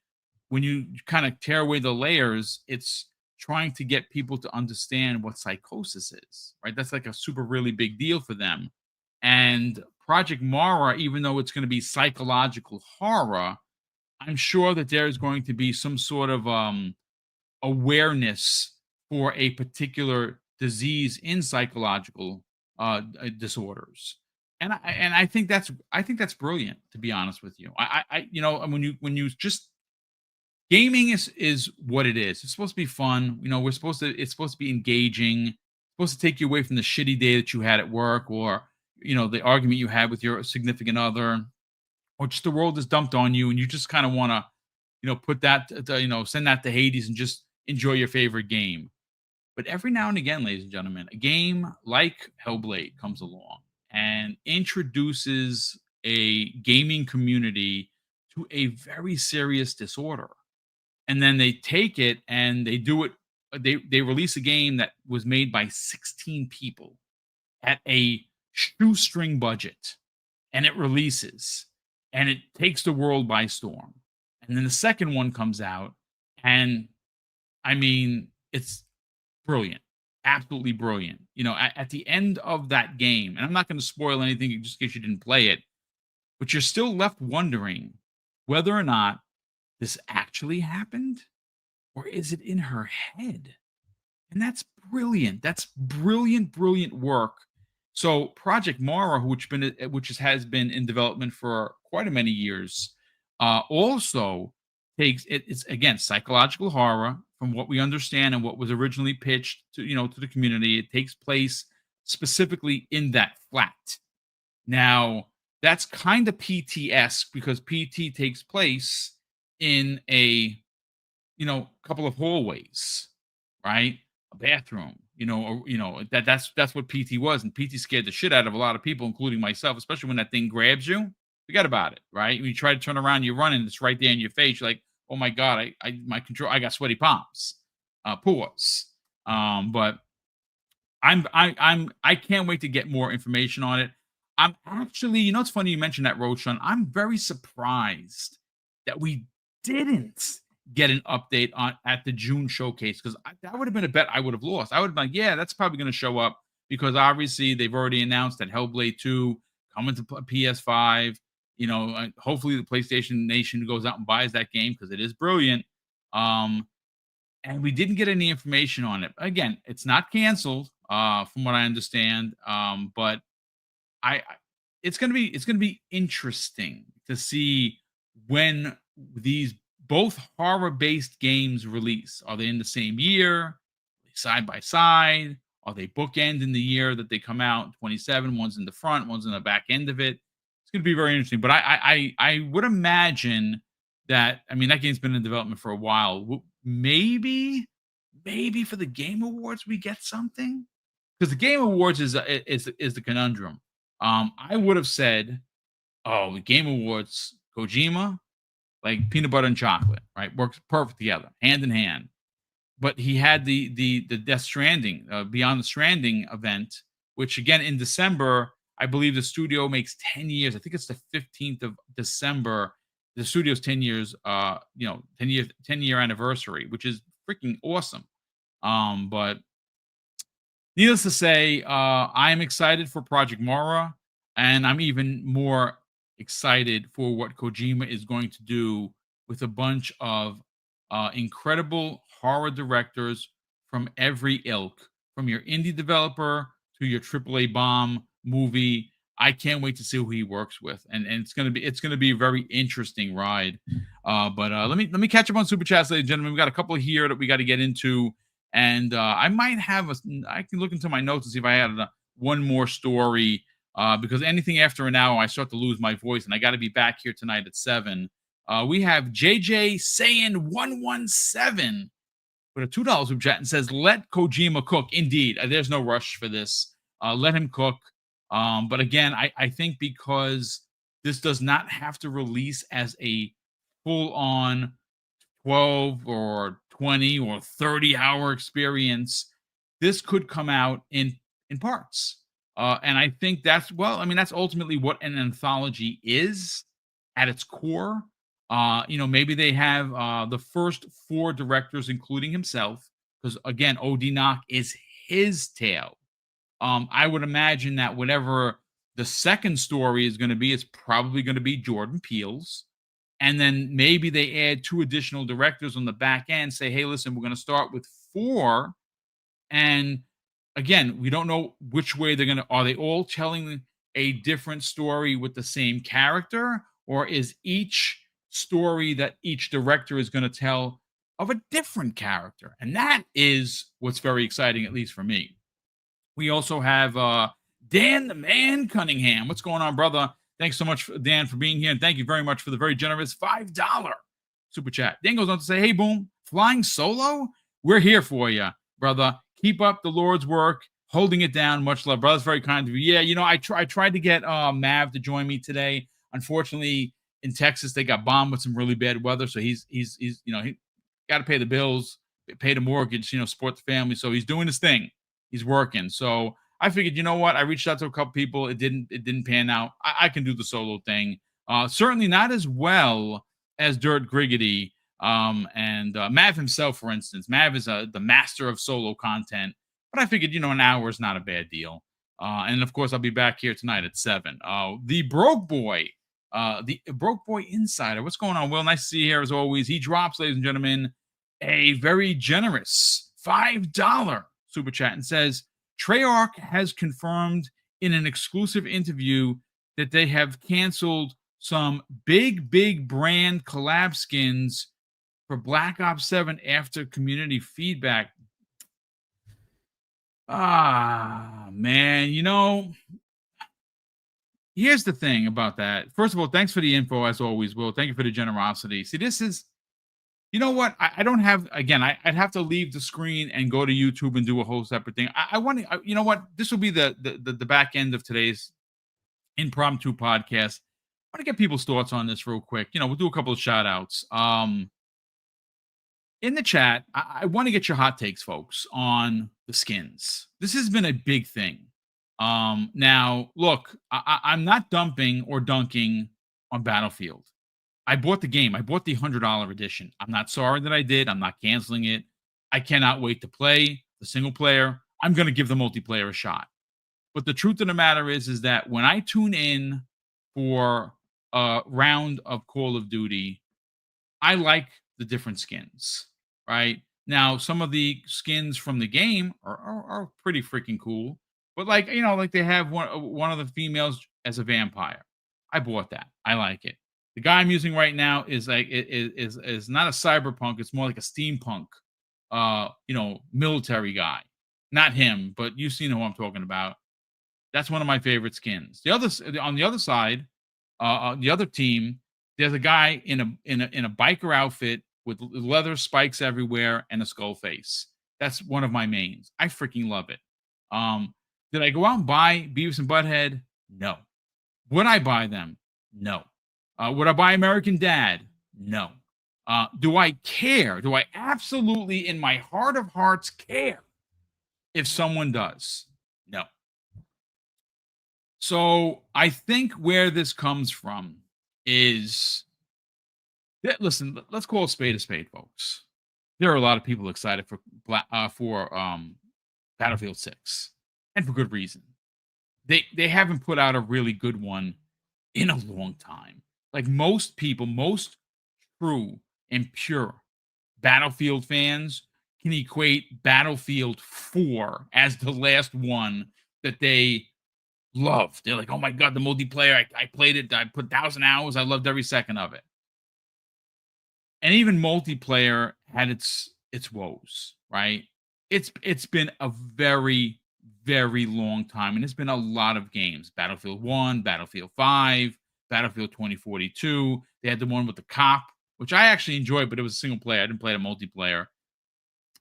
A: when you kind of tear away the layers, it's trying to get people to understand what psychosis is, right? That's like a super really big deal for them. And Project Mara, even though it's going to be psychological horror, I'm sure that there is going to be some sort of awareness for a particular disease in psychological disorders. And I think that's brilliant, to be honest with you. When you just Gaming is what it is. It's supposed to be fun. We're supposed to it's supposed to be engaging. It's supposed to take you away from the shitty day that you had at work, or the argument you had with your significant other, or just the world is dumped on you and you just kind of want to, put that send that to Hades and just enjoy your favorite game. But every now and again, ladies and gentlemen, a game like Hellblade comes along and introduces a gaming community to a very serious disorder. And then they take it and they do it. They release a game that was made by 16 people at a shoestring budget, and it releases and it takes the world by storm. And then the second one comes out, and I mean, it's brilliant, absolutely brilliant. At the end of that game, and I'm not going to spoil anything just in case you didn't play it, but you're still left wondering whether or not this actually happened, or is it in her head? And that's brilliant. That's brilliant, brilliant work. So Project Mara, has been in development for quite a many years, also it's again psychological horror from what we understand and what was originally pitched to the community. It takes place specifically in that flat. Now that's kind of PT-esque because PT takes place in a couple of hallways, right? A bathroom, or that's what PT was, and PT scared the shit out of a lot of people, including myself, especially when that thing grabs you. Forget about it, right? When you try to turn around, you're running, it's right there in your face. You're like, oh my god, I got sweaty palms. Pause. But I can't wait to get more information on it. I'm actually, it's funny you mentioned that, Roshan. I'm very surprised that we didn't get an update on at the June showcase, because that would have been a bet I would have lost. I would have been like, yeah, that's probably going to show up because obviously they've already announced that Hellblade 2 coming to PS5. Hopefully the PlayStation Nation goes out and buys that game because it is brilliant. And we didn't get any information on it. Again, it's not canceled, from what I understand. But it's gonna be interesting to see when these both horror-based games release. Are they in the same year? Side by side? Are they bookend in the year that they come out? 27, one's in the front, one's in the back end of it. It's gonna be very interesting. But I would imagine that, I mean, that game's been in development for a while. Maybe for the Game Awards we get something, because the Game Awards is the conundrum. I would have said, oh, the Game Awards, Kojima, like peanut butter and chocolate, right? Works perfect together, hand in hand. But he had the Death Stranding, Beyond the Stranding event, which again in December, I believe the studio makes 10 years. I think it's the 15th of December. The studio's 10 years, 10-year anniversary, which is freaking awesome. But needless to say, I am excited for Project Mara, and I'm even more excited for what Kojima is going to do with a bunch of incredible horror directors from every ilk, from your indie developer to your AAA bomb movie. I can't wait to see who he works with, and it's gonna be a very interesting ride. But let me catch up on super chats, ladies and gentlemen. We got a couple here that we got to get into, and I might have I can look into my notes and see if I had one more story, because anything after an hour I start to lose my voice, and I got to be back here tonight at 7. We have JJ saying 117 with a $2 super chat and says, "Let Kojima cook." Indeed, there's no rush for this. Let him cook. But again, I think because this does not have to release as a full-on 12 or 20 or 30-hour experience, this could come out in parts. And I think that's ultimately what an anthology is at its core. Maybe they have the first 4 directors, including himself, because again, OD Knock is his tale. I would imagine that whatever the second story is going to be, it's probably going to be Jordan Peele's. And then maybe they add 2 additional directors on the back end, say, hey, listen, we're going to start with 4. And again, we don't know which way they're going to, are they all telling a different story with the same character? Or is each story that each director is going to tell of a different character. And that is what's very exciting, at least for me. We also have Dan the Man Cunningham. What's going on, brother? Thanks so much, Dan, for being here. And thank you very much for the very generous $5 super chat. Dan goes on to say, hey, Boom, flying solo? We're here for you, brother. Keep up the Lord's work, holding it down. Much love, brother. That's very kind of you. Yeah, you know, I tried to get Mav to join me today. Unfortunately, in Texas, they got bombed with some really bad weather. So he's you know, he got to pay the bills, pay the mortgage, you know, support the family. So he's doing his thing. He's working. So I figured, you know what? I reached out to a couple people. It didn't pan out. I can do the solo thing. Certainly not as well as Dirt Griggity and Mav himself, for instance. Mav is the master of solo content. But I figured, you know, an hour is not a bad deal. And of course, I'll be back here tonight at 7. The Broke Boy. The Broke Boy Insider. What's going on, Will? Nice to see you here as always. He drops, ladies and gentlemen, a very generous $5 super chat and says, Treyarch has confirmed in an exclusive interview that they have canceled some big brand collab skins for Black Ops 7 after community feedback. Ah, man, you know, here's the thing about that. First of all, thanks for the info as always, Will. Thank you for the generosity. See, this is, you know what? I don't have, again, I'd have to leave the screen and go to YouTube and do a whole separate thing. I want to, you know what? This will be the back end of today's impromptu podcast. I want to get people's thoughts on this real quick. You know, we'll do a couple of shout outs. In the chat, I want to get your hot takes, folks, on the skins. This has been a big thing. Now, look, I'm not dumping or dunking on Battlefield. I bought the game. I bought the $100 edition. I'm not sorry that I did. I'm not canceling it. I cannot wait to play the single player. I'm going to give the multiplayer a shot. But the truth of the matter is that when I tune in for a round of Call of Duty, I like the different skins, right? Now, some of the skins from the game are pretty freaking cool. But like, you know, like they have one of the females as a vampire. I bought that. I like it. The guy I'm using right now is like is not a cyberpunk. It's more like a steampunk, you know, military guy. Not him, but you've seen who I'm talking about. That's one of my favorite skins. The other on the other side, the other team, there's a guy in a biker outfit with leather spikes everywhere and a skull face. That's one of my mains. I freaking love it. Did I go out and buy Beavis and Butthead? No. Would I buy them? No. Would I buy American Dad? No. Do I care? Do I absolutely, in my heart of hearts, care if someone does? No. So I think where this comes from is that, listen, let's call a spade, folks. There are a lot of people excited for Battlefield 6, and for good reason. They haven't put out a really good one in a long time. Like most people, most true and pure Battlefield fans can equate Battlefield 4 as the last one that they loved. They're like, oh my God, the multiplayer, I played it, I put 1,000 hours, I loved every second of it. And even multiplayer had its woes, right? It's been a very, very long time, and it's been a lot of games. Battlefield 1, Battlefield 5, Battlefield 2042. They had the one with the cop, which I actually enjoyed, but it was a single player. I didn't play the multiplayer.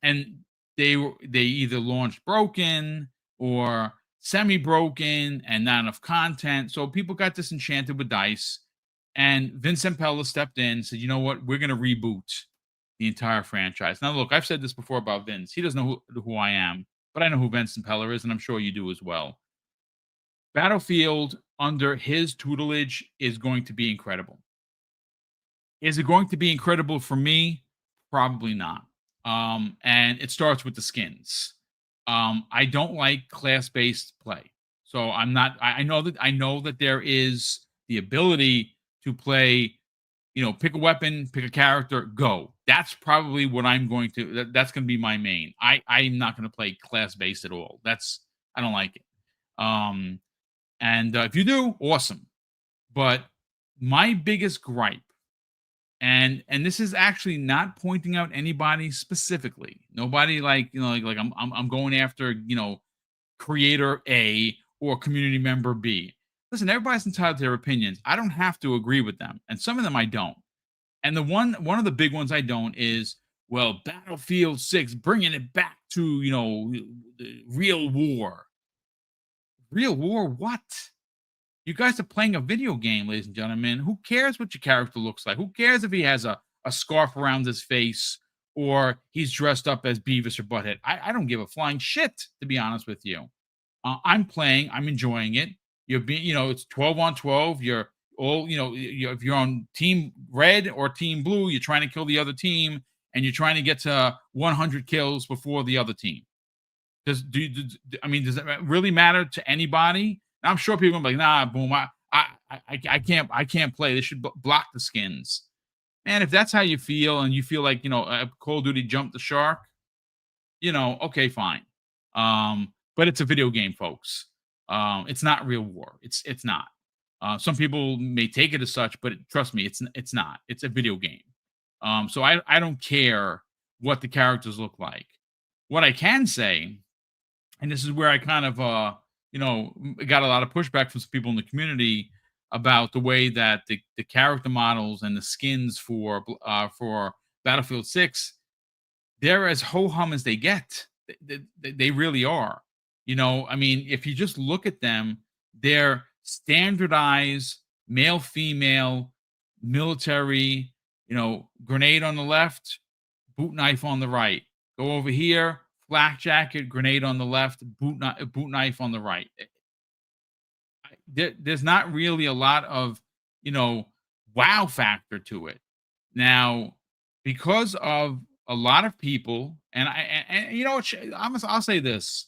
A: And they either launched broken or semi-broken and not enough content. So people got disenchanted with DICE. And Vincent Pella stepped in and said, you know what? We're going to reboot the entire franchise. Now, look, I've said this before about Vince. He doesn't know who I am, but I know who Vincent Pella is, and I'm sure you do as well. Battlefield, under his tutelage, is going to be incredible. Is it going to be incredible for me? Probably not. And it starts with the skins. I don't like class-based play. So I'm not, I know that there is the ability to play, you know, pick a weapon, pick a character, go. That's probably what I'm going to, that's going to be my main. I'm not going to play class-based at all. I don't like it. And if you do, awesome. But my biggest gripe And this is actually not pointing out anybody specifically. Nobody like, like I'm going after, creator A or community member B. Listen, everybody's entitled to their opinions. I don't have to agree with them, and some of them I don't. And one of the big ones I don't is, well, Battlefield 6 bringing it back to, the real war. Real war what? You guys are playing a video game, ladies and gentlemen. Who cares what your character looks like? Who cares if he has a scarf around his face or he's dressed up as Beavis or Butthead? I don't give a flying shit, to be honest with you. I'm playing, I'm enjoying it. You're being, it's 12 on 12. You're all, if you're on team red or team blue, you're trying to kill the other team and you're trying to get to 100 kills before the other team. Does that really matter to anybody? I'm sure people are like, nah, boom, I can't play. They should block the skins. Man, if that's how you feel and you feel like, Call of Duty jumped the shark, okay, fine. But it's a video game, folks. It's not real war. It's not. Some people may take it as such, but trust me, it's not. It's a video game. So I don't care what the characters look like. What I can say, and this is where I kind of got a lot of pushback from some people in the community about the way that the character models and the skins for Battlefield 6, they're as ho-hum as they get. They really are. If you just look at them, they're standardized male, female, military, grenade on the left, boot knife on the right. Go over here, flak jacket, grenade on the left, boot knife on the right. There's not really a lot of, wow factor to it. Now, because of a lot of people, and I'll say this: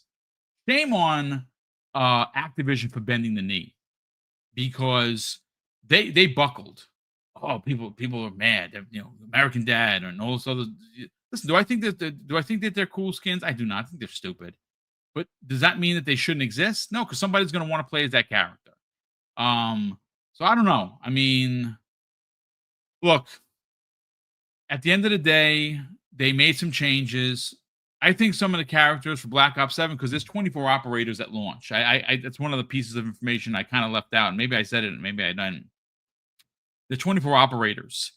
A: shame on Activision for bending the knee, because they buckled. Oh, people are mad. American Dad and all this other. Listen, do I think that they're cool skins? I do not. I think they're stupid. But does that mean that they shouldn't exist? No, because somebody's going to want to play as that character. So I don't know. Look, at the end of the day, they made some changes. I think some of the characters for Black Ops 7, because there's 24 operators at launch. That's one of the pieces of information I kind of left out. And maybe I said it, maybe I didn't. The 24 operators,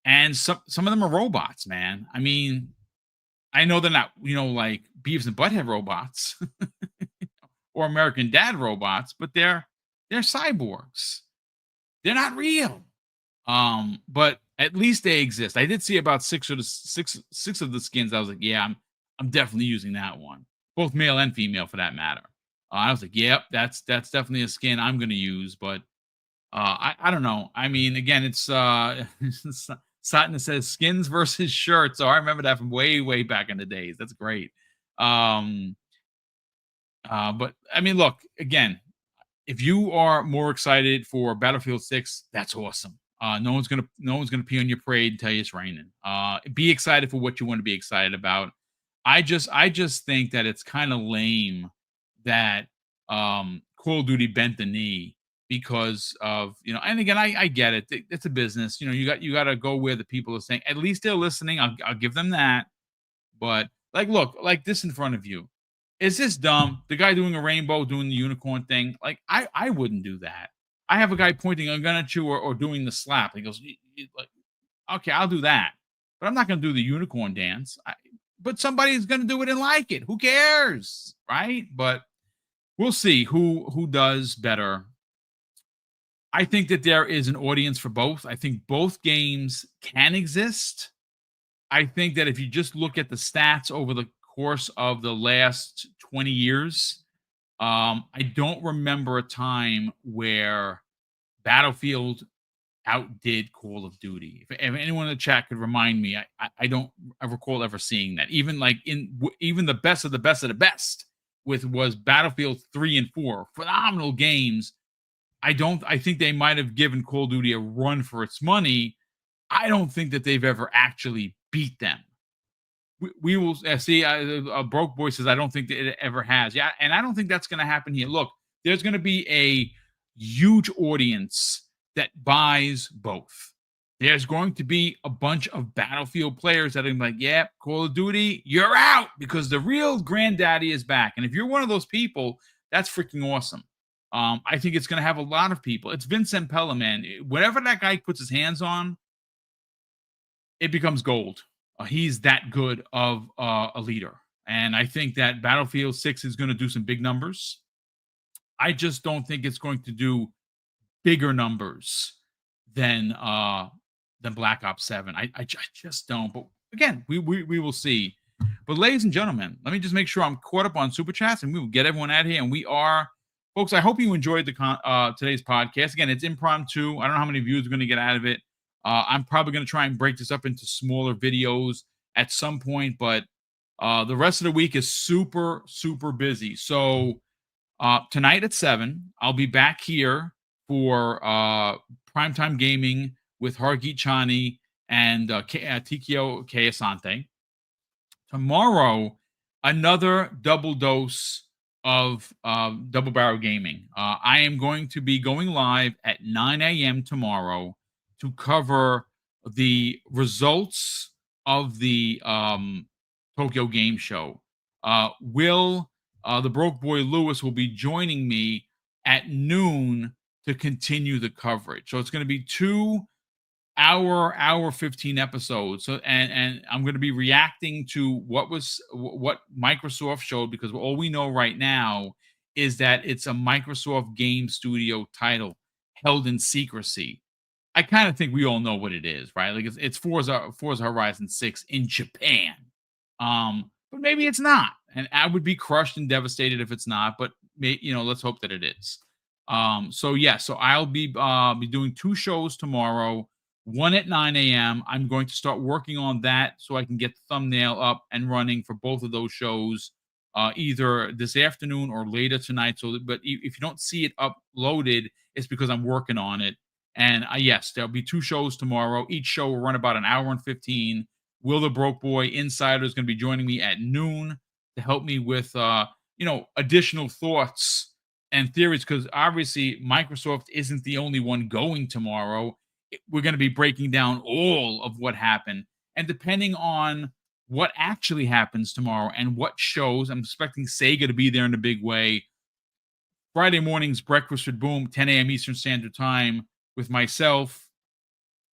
A: and some of them are robots, man. I know they're not, like Beavis and Butthead robots or American Dad robots, but they're cyborgs. They're not real. But at least they exist. I did see about six of the skins. I was like, yeah, I'm definitely using that one, both male and female for that matter. I was like, yep, that's definitely a skin I'm going to use. But I don't know. Again, it's Sutton says skins versus shirts. So I remember that from way back in the days. That's great. But look, again, if you are more excited for Battlefield 6, that's awesome. No one's gonna pee on your parade and tell you it's raining. Be excited for what you want to be excited about. I just think that it's kind of lame that Call of Duty bent the knee because of, and again, I get it. It's a business. You got to go where the people are saying. At least they're listening. I'll give them that. But look, like this in front of you. Is this dumb? The guy doing a rainbow, doing the unicorn thing. Like I wouldn't do that. I have a guy pointing a gun at you or doing the slap. He goes, okay, I'll do that. But I'm not going to do the unicorn dance. But somebody's going to do it and like it. Who cares? Right? But we'll see who does better. I think that there is an audience for both. I think both games can exist. I think that if you just look at the stats over the course of the last 20 years, I don't remember a time where Battlefield outdid Call of Duty. If anyone in the chat could remind me, I don't recall ever seeing that. Even even the best of the best of the best was Battlefield 3 and 4, phenomenal games. I think they might have given Call of Duty a run for its money. I don't think that they've ever actually beat them. We will see. Broke Boy says, I don't think that it ever has. Yeah, and I don't think that's going to happen here. Look, there's going to be a huge audience that buys both. there's going to be a bunch of Battlefield players that are gonna be like, yeah, Call of Duty, you're out because the real granddaddy is back. And if you're one of those people, that's freaking awesome. I think it's going to have a lot of people. It's Vincent Pella, man. Whatever that guy puts his hands on, it becomes gold. He's that good of a leader. And I think that Battlefield 6 is going to do some big numbers. I just don't think it's going to do bigger numbers than Black Ops 7. I just don't. But again, we will see. But ladies and gentlemen, let me just make sure I'm caught up on super chats, and we will get everyone out here. And we are, folks. I hope you enjoyed the today's podcast. Again, it's impromptu. I don't know how many views we're going to get out of it. I'm probably going to try and break this up into smaller videos at some point, but the rest of the week is super busy. So tonight at 7, I'll be back here for Primetime Gaming with Hargeet Chani and Tikio Kayasante. Tomorrow, another double dose of Double Barrel Gaming. I am going to be going live at 9 a.m. tomorrow to cover the results of the Tokyo Game Show. The Broke Boy Lewis will be joining me at noon to continue the coverage. So it's going to be 2 hour 15 episodes. So and I'm going to be reacting to what Microsoft showed, because all we know right now is that it's a Microsoft Game Studio title held in secrecy. I kind of think we all know what it is, right? Like it's Forza Horizon 6 in Japan. But maybe it's not. And I would be crushed and devastated if it's not, but let's hope that it is. So I'll be doing 2 shows tomorrow, one at 9 a.m. I'm going to start working on that so I can get the thumbnail up and running for both of those shows, either this afternoon or later tonight. But if you don't see it uploaded, it's because I'm working on it. And yes, there'll be 2 shows tomorrow. Each show will run about an hour and 15. Will the Broke Boy Insider is going to be joining me at noon to help me with, additional thoughts and theories, because obviously Microsoft isn't the only one going tomorrow. We're going to be breaking down all of what happened. And depending on what actually happens tomorrow and what shows, I'm expecting Sega to be there in a big way. Friday morning's Breakfast with Boom, 10 a.m. Eastern Standard Time, with myself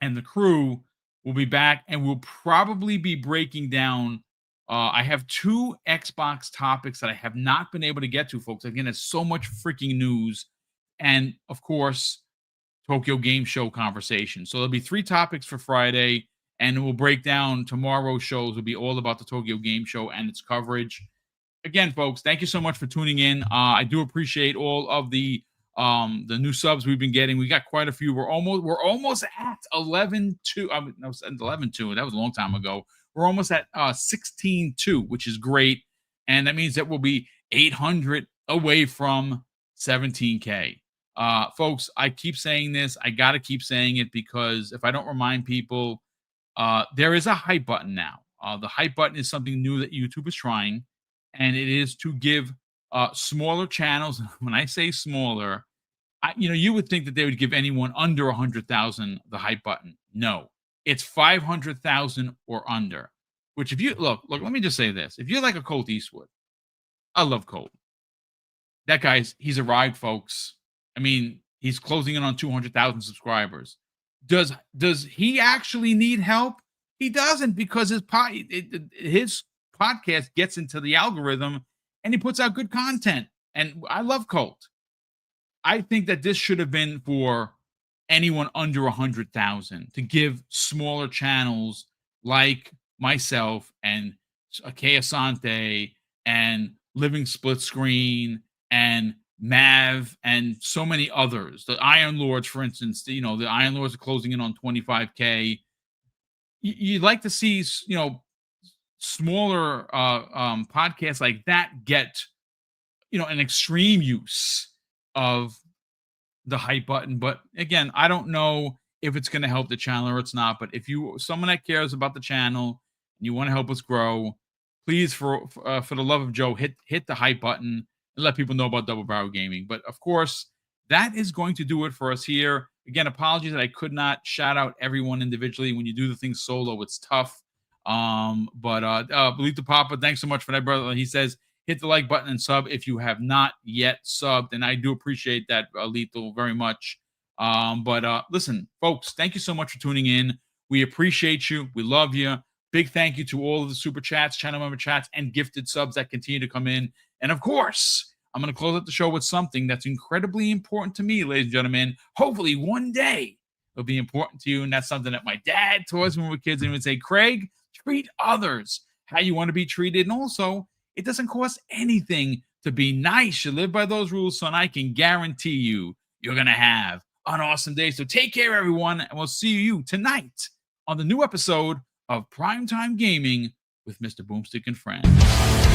A: and the crew. We'll be back, and we'll probably be breaking down. I have 2 Xbox topics that I have not been able to get to, folks. Again, there's so much freaking news. And, of course, Tokyo Game Show conversation. So there'll be 3 topics for Friday, and we'll break down tomorrow's shows. Will be all about the Tokyo Game Show and its coverage. Again, folks, thank you so much for tuning in. I do appreciate all of the new subs we've been getting. We got quite a few. We're almost at 11-2. No, 11-2. That was a long time ago. We're almost at 16-2, which is great. And that means that we'll be 800 away from 17K. Folks, I keep saying this. I got to keep saying it, because if I don't remind people, there is a hype button now. The hype button is something new that YouTube is trying, and it is to give smaller channels. When I say smaller, you would think that they would give anyone under 100,000 the hype button. No, it's 500,000 or under. Which, if you look, let me just say this: if you're like a Colt Eastwood, I love Colt. That he's arrived, folks. I mean, he's closing in on 200,000 subscribers. Does he actually need help? He doesn't, because his podcast gets into the algorithm, and he puts out good content. And I love Colt. I think that this should have been for anyone under 100,000, to give smaller channels like myself and Kei Asante and Living Split Screen and Mav and so many others. The Iron Lords, for instance, the Iron Lords are closing in on 25K. You'd like to see, smaller podcasts like that get, an extreme use of the hype button. But again, I don't know if it's going to help the channel or it's not. But if someone that cares about the channel and you want to help us grow, please, for the love of Joe, hit the hype button and let people know about Double Barrel Gaming. But of course, that is going to do it for us here. Again, apologies that I could not shout out everyone individually. When you do the thing solo, it's tough. Believe the Papa, thanks so much for that, brother. He says, hit the like button and sub if you have not yet subbed. And I do appreciate that, Lethal, very much. Listen, folks, thank you so much for tuning in. We appreciate you. We love you. Big thank you to all of the super chats, channel member chats, and gifted subs that continue to come in. And of course, I'm going to close out the show with something that's incredibly important to me, ladies and gentlemen. Hopefully one day it'll be important to you. And that's something that my dad taught us when we were kids. And he would say, Craig, treat others how you want to be treated. And also, it doesn't cost anything to be nice. You live by those rules, son. I can guarantee you, you're going to have an awesome day. So take care, everyone. And we'll see you tonight on the new episode of Primetime Gaming with Mr. Boomstick and Friends.